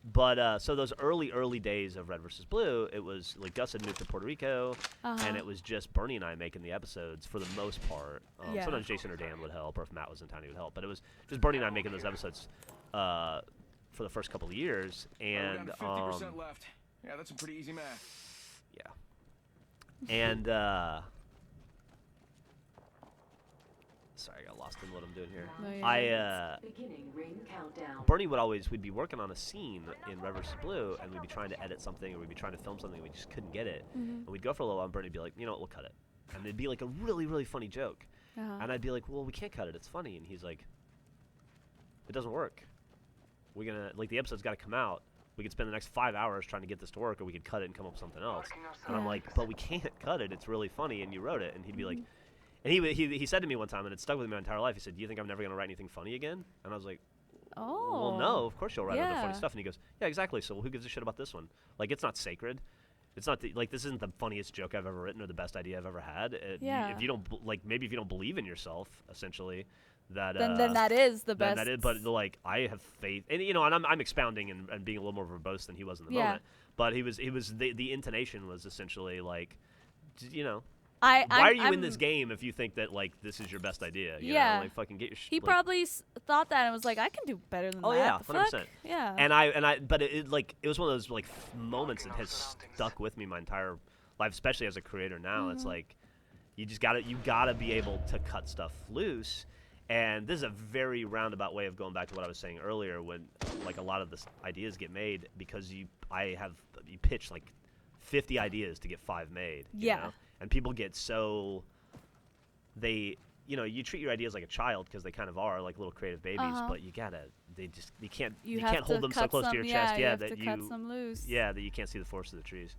But so those early days of Red versus Blue, it was like Gus had moved to Puerto Rico, and it was just Bernie and I making the episodes for the most part. Yeah. Sometimes Jason or Dan would help, or if Matt was in town, he would help. But it was just Bernie and I making those episodes for the first couple of years, and We got 50% left. Yeah, that's some pretty easy math. yeah, and sorry, I got lost in what I'm doing here. No, yeah. Beginning ring countdown. Bernie we'd be working on a scene in Red vs. Blue, and we'd be trying to edit something, or we'd be trying to film something, and we just couldn't get it. And we'd go for a little while, and Bernie'd be like, you know what, we'll cut it. And it'd be like a really, really funny joke. And I'd be like, well, we can't cut it, it's funny. And he's like, it doesn't work. We're gonna, like, the episode's gotta come out. We could spend the next 5 hours trying to get this to work, or we could cut it and come up with something else. And I'm like, but we can't cut it, it's really funny, and you wrote it. And he'd be like, and he said to me one time, and it stuck with me my entire life, he said, do you think I'm never gonna write anything funny again? And I was like, Oh. well, no, of course you'll write other funny Yeah. stuff. And he goes, yeah, exactly. So who gives a shit about this one? Like, it's not sacred. It's not like this isn't the funniest joke I've ever written or the best idea I've ever had. Yeah. If you don't maybe if you don't believe in yourself, essentially, that Then that is the then best. that is. But like, I have faith, and you know, and I'm expounding and being a little more verbose than he was in the Yeah. moment. But he was the intonation was essentially like, you know. Why Why are you in this game if you think that like this is your best idea? You Yeah. know? Like fucking get your. He like, probably thought that and was like, I can do better than Oh, that. yeah, The 100%. fuck? Yeah. And but it like it was one of those like moments that has stuck with me my entire life, especially as a creator now. It's like you gotta be able to cut stuff loose. And this is a very roundabout way of going back to what I was saying earlier, when like a lot of the ideas get made because you pitch like 50 ideas to get 5 made. You Yeah. know? And people get so you treat your ideas like a child because they kind of are like little creative babies, but you can't you hold them so cut close some, to your chest, you have that to cut some loose. that you can't see the forest of the trees.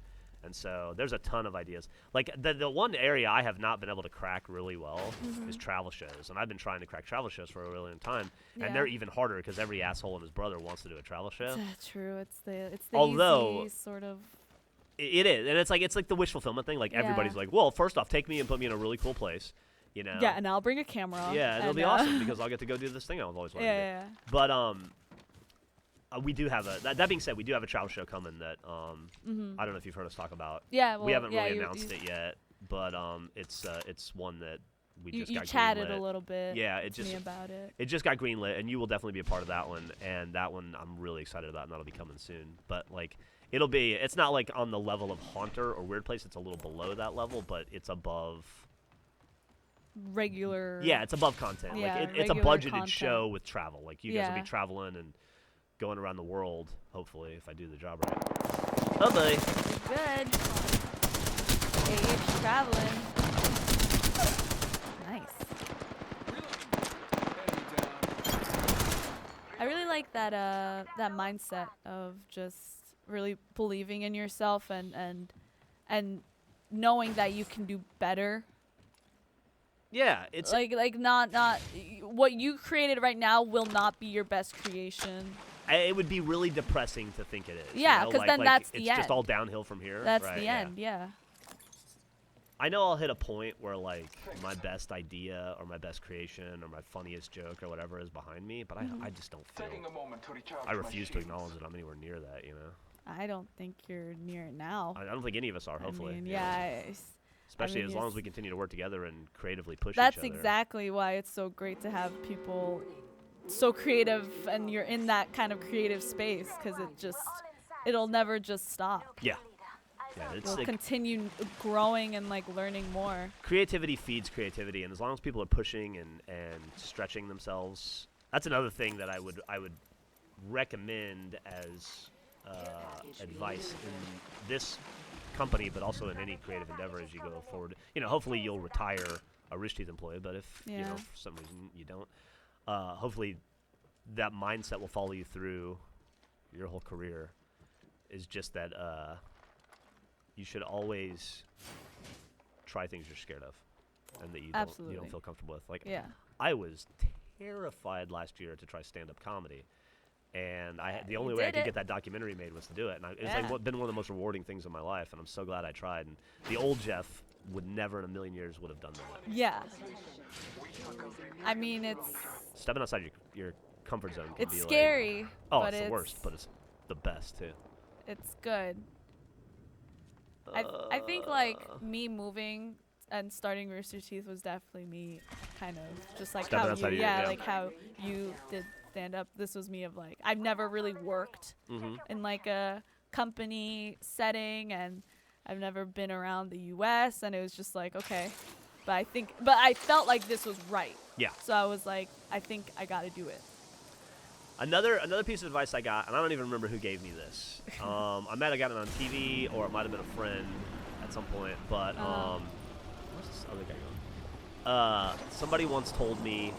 And so there's a ton of ideas. Like the one area I have not been able to crack really well is travel shows, and I've been trying to crack travel shows for a really long time, and they're even harder because every asshole and his brother wants to do a travel show. True. It's the Although, easy sort of. It is, and it's like the wish fulfillment thing. Like everybody's like, well, first off, take me and put me in a really cool place, you know. Yeah, and I'll bring a camera. Yeah, it'll be awesome because I'll get to go do this thing I've always wanted to do. Yeah. But we do have that being said, we do have a travel show coming that I don't know if you've heard us talk about. Yeah, well, we haven't really you announced it yet, but it's one that we just you got chatted greenlit. a little bit. Yeah, to me about it. It just got greenlit, and you will definitely be a part of that one. And that one I'm really excited about, and that'll be coming soon. But like, it's not like on the level of Haunter or Weird Place. It's a little below that level, but it's above. Regular. Yeah, it's above content. Yeah, like it's a regular budgeted content. show with travel. Like you guys will Yeah. be traveling and going around the world. Hopefully, if I do the job right. Oh boy. Good. AH traveling. Nice. I really like that that mindset of just really believing in yourself and knowing that you can do better. Yeah, it's Like not what you created right now will not be your best creation. it would be really depressing to think it is. Yeah, you know? 'cause like, then like that's the it's just end. all downhill from here. That's right? the Yeah. end, yeah. I know I'll hit a point where like my best idea or my best creation or my funniest joke or whatever is behind me, but I just don't feel. Taking a moment to recharge I refuse to my shields. acknowledge that I'm anywhere near that. You know. I don't think you're near it now. I don't think any of us are. Hopefully. I mean, you know? yeah. Especially mean, as long yes. as we continue to work together and creatively push That's each other. exactly why it's so great to have people so creative and you're in that kind of creative space because it'll never just stop. Yeah. Yeah, it's You'll like continue growing and like learning more. creativity feeds creativity, and as long as people are pushing and stretching themselves, that's another thing that I would recommend as advice in this company, but also in any creative endeavor as you go forward. You know, hopefully you'll retire a Rooster Teeth employee, but if you know for some reason you don't, hopefully that mindset will follow you through your whole career. Is just that you should always try things you're scared of, and that you don't feel comfortable with. Like, I was terrified last year to try stand-up comedy. And the only way I could get that documentary made was to do it. And it's like been one of the most rewarding things in my life, and I'm so glad I tried. And the old Geoff would never in a million years would have done that. Yeah. I mean, it's Stepping outside your comfort zone can it's be scary. like, oh, but it's the worst, but it's the best too. It's good. I think like me moving and starting Rooster Teeth was definitely me kind of just like Stepping how outside you of your- like how you did stand up. This was me of like I've never really worked in like a company setting, and I've never been around the US, and it was just like okay, but I felt like this was right. Yeah. So I was like I think I got to do it. Another piece of advice I got, and I don't even remember who gave me this. I might have gotten it on TV, or it might have been a friend at some point. But where's this other guy going? Somebody once told me.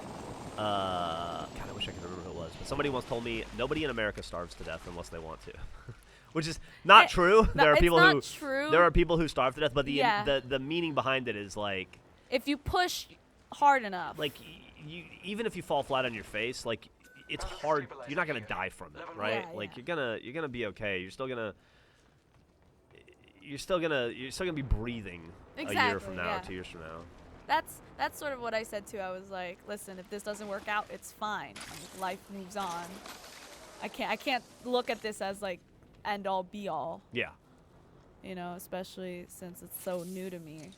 God, I wish I could remember who it was. But somebody once told me nobody in America starves to death unless they want to, which is not true. No, There are it's people not who true. there are people who starve to death, but Yeah. the meaning behind it is like If you push hard enough. like you even if you fall flat on your face, like it's hard. You're not gonna die from it, right? Yeah, like yeah. you're gonna be okay. You're still gonna be breathing a year Exactly, from now, yeah. 2 years from now. That's sort of what I said too. I was like, listen, if this doesn't work out, it's fine. Like, life moves on. I can't look at this as like end all be all. Yeah. You know, especially since it's so new to me.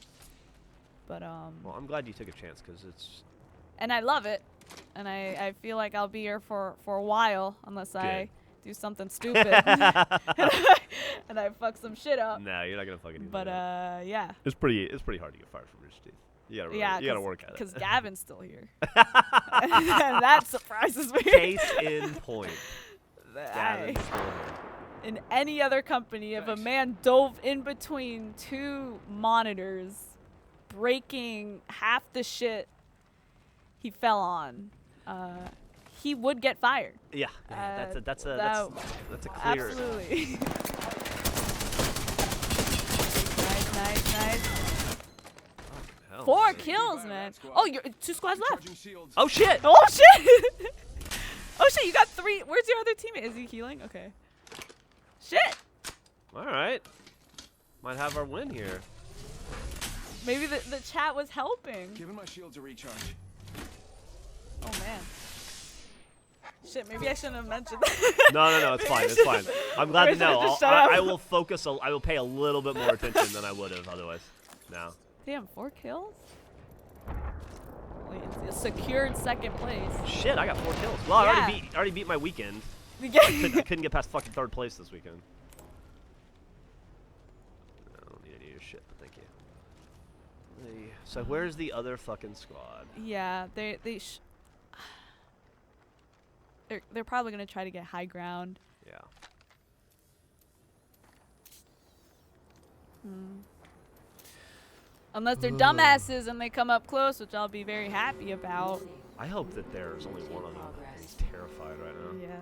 But Well, I'm glad you took a chance because it's and I love it. And I feel like I'll be here for a while unless I do something stupid and I fuck some shit up. no, you're not gonna fucking do But that. yeah. It's pretty hard to get fired from Rooster Teeth. You gotta work at it. Because Gavin's still here. And that surprises me. Case in point. Gavin's still here. In any other company, if a man dove in between two monitors, breaking half the shit he fell on, he would get fired. Yeah, that's a clear. Absolutely. 4 kills, man. Oh, you're 2 squads left. Recharging shields. Oh shit! Oh shit! Oh shit! You got 3. Where's your other teammate? Is he healing? Okay. Shit! All right. Might have our win here. Maybe the chat was helping. Giving my shields a recharge. Oh man. Shit, maybe I shouldn't have mentioned that. No, it's fine. It's fine. I'm glad to Maybe I know. should've just shut up. I will focus. I will pay a little bit more attention than I would have otherwise. No. Damn, 4 kills? Wait, it's a secured 2nd place. Shit, I got 4 kills. Well, Yeah. I already beat my weekend. I couldn't get past fucking 3rd place this weekend. I don't need any of your shit, but thank you. So where's the other fucking squad? Yeah, they're probably gonna try to get high ground. Yeah. Unless they're dumbasses and they come up close, which I'll be very happy about. I hope that there's only one of them. He's terrified right now. Yeah.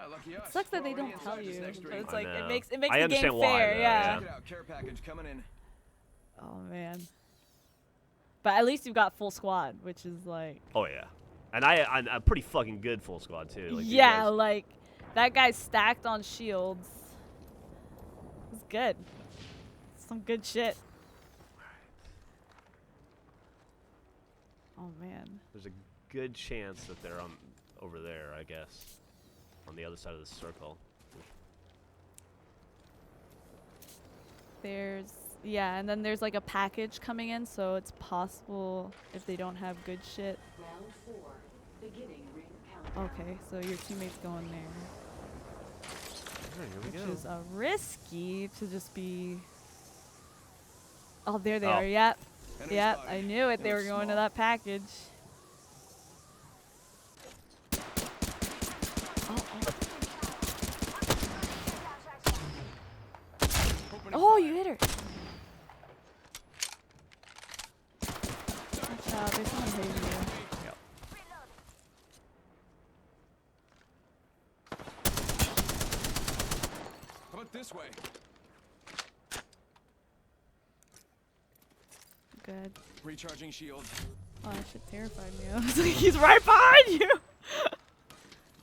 Lucky us. It sucks that We're they already don't tell inside this you. next But ring. it's I like know. it makes I the game understand why, fair. though, Yeah. Check it out. Care package coming in. Oh man. But at least you've got full squad, which is like. Oh yeah, and I'm a pretty fucking good full squad too. Like, these Yeah, guys- like that guy's stacked on shields. It's good. Some good shit. Oh man. There's a good chance that they're on over there. I guess on the other side of the circle. Yeah, and then there's like a package coming in, so it's possible if they don't have good shit. Round 4. Beginning ring countdown. Okay, so your teammate's going there. Alright, here we Which go. is risky to just be. Oh, there they Oh. are. Yep. Enemy Yep, spotted. I knew it. They They were look going to small. that package. Oh, you hit her. Watch out, there's someone hitting you. How about this way? Good. Recharging shield. Oh, that shit terrified me. I was like, he's right behind you.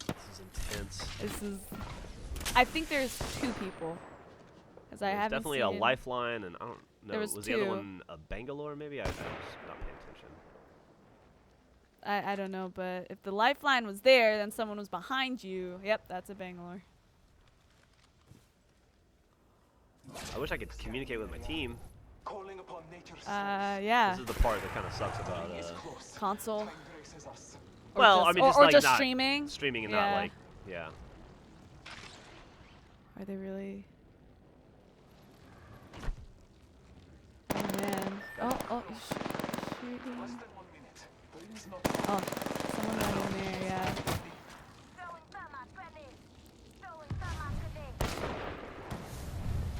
This is intense. This is. I think there's 2 people. Because I There's haven't definitely seen. a lifeline, and I don't know. There was the other 2. one a Bangalore maybe? I'm just not paying attention. I don't know, but if the lifeline was there, then someone was behind you. Yep, that's a Bangalore. I wish I could communicate with my team. Calling upon nature's Yeah. This is the part that kind of sucks about close. Console. Time races us. Or well, just, I mean, or, just or like just not streaming. streaming and Yeah. not like, yeah. Are they really? Oh man. Oh, shooting. Less than 1 minute. There is not Oh, someone went in there. Yeah.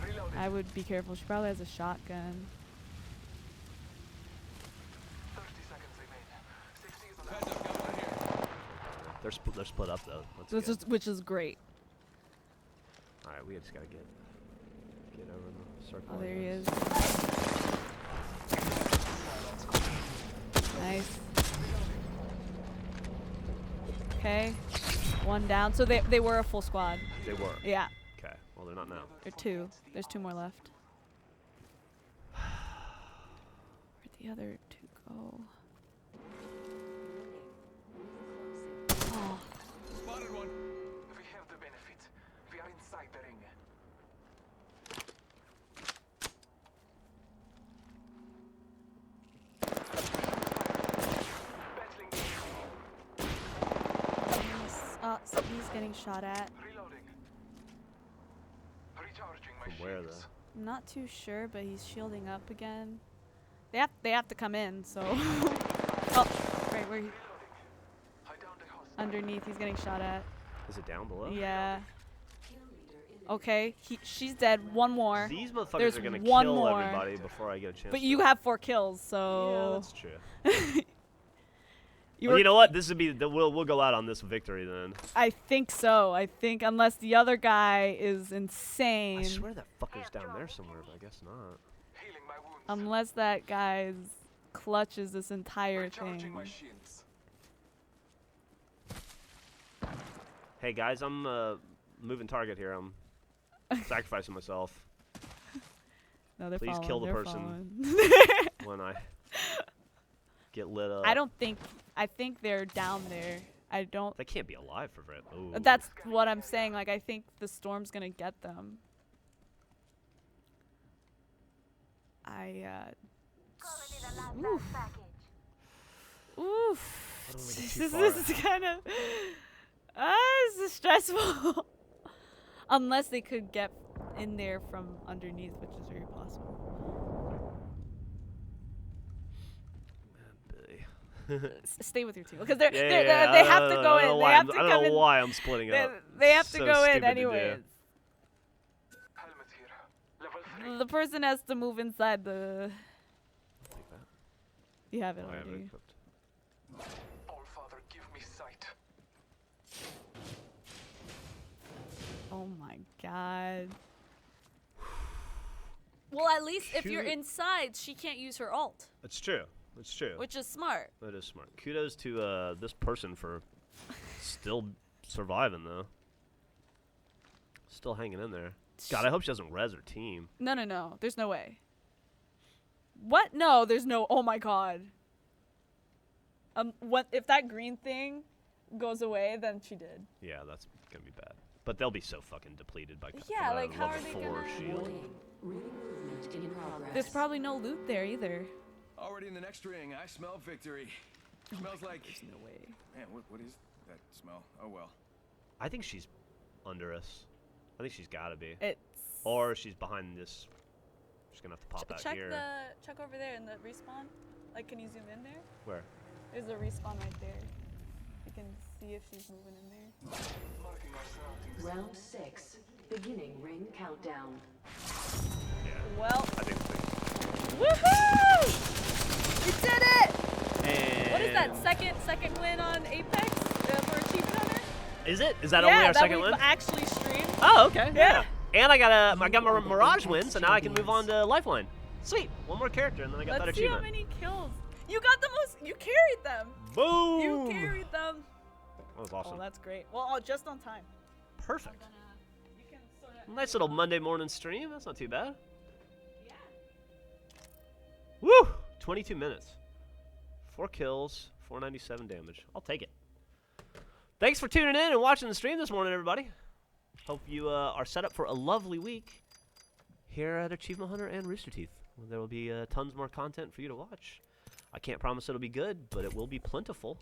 reloading. I would be careful. She probably has a shotgun. 30 seconds remain. 60 is the Heads up, got one here. They're split up though. Which is great. All right, we just gotta get over the circle. Oh, I there he guess. is. Nice. Okay. 1 down. So they were a full squad. They were. Yeah. Okay. Well, they're not now. They're 2. There's 2 more left. Where'd the other 2 go? Oh. Spotted one. We have the benefit. We are inside the ring. Battling So he's getting shot at. reloading. Recharging my From where shields. though? I'm not too sure, but he's shielding up again. They have to come in, so. Oh, right where he. I downed a hostile. Underneath, he's getting shot at. Is it down below? Yeah. Okay, she's dead. 1 more. These motherfuckers There's are gonna one kill more. everybody before I get a chance. But to- you have 4 kills, Yeah, so. that's true. You Well, were- you know what? This would be we'll go out on this victory then. I think so. I think unless the other guy is insane. I swear that fucker's down there somewhere, but I guess not. Healing my wounds. Unless that guy's clutches this entire Recharging thing. my shields. Hey guys, I'm moving target here. I'm sacrificing myself No, they're Please following, kill the they're person. following. when I get lit up. I don't think. I think they're down there. I don't. They can't be alive for very. Ooh. That's what I'm saying. Like, I think the storm's gonna get them. Oof. Oof. I don't wanna get too This far. is kind of. This is stressful. Unless they could get in there from underneath, which is very possible. Stay with your team because they have to go in. They have to I don't come know in. why I'm splitting up. They have to So go in stupid to do. anyways. Helmet here. Level 3. The person has to move inside the. Like that. You have it Oh, I have it already. equipped. All Father, give me sight. Oh my god. Well, at least if you're Shoot. inside, she can't use her ult, It's true. It's true. which is smart. That is smart. Kudos to this person for still surviving though. Still hanging in there. God, I hope she doesn't res her team. No, no, no. There's no way. What? No, there's no. Oh my god. What if that green thing goes away? Then she did. Yeah, that's gonna be bad. But they'll be so fucking depleted by Yeah, the like, how level are they 4 gonna- shield. Ring movement in progress. There's probably no loot there either. Already in the next ring, I smell victory. Smells like. There's no way. Man, what is that smell? Oh well. I think she's under us. I think she's gotta be. It's. Or she's behind this. She's gonna have to pop out check here. check over there in the respawn. Like, can you zoom in there? Where? There's a respawn right there. You can see if she's moving in there. Marking our surroundings. Round 6. Beginning ring countdown. Yeah. Well, I think. woohoo! We did it! And What is that? Second win on Apex for Achievement Hunter? Is it? Is that yeah, only our that second we've win? actually streamed. Oh, okay. Yeah. And I got my Mirage win, so now I can move on to Lifeline. Sweet. One more character, and then I got that Let's see how achievement. many kills. You got the most. You carried them. Boom! You carried them. That was awesome. Oh, that's great. Well, just on time. Perfect. You can sort of. Nice little Monday morning stream. That's not too bad. Yeah. Woo! 22 minutes. 4 kills, 497 damage. I'll take it. Thanks for tuning in and watching the stream this morning, everybody. Hope you are set up for a lovely week here at Achievement Hunter and Rooster Teeth. There will be tons more content for you to watch. I can't promise it'll be good, but it will be plentiful.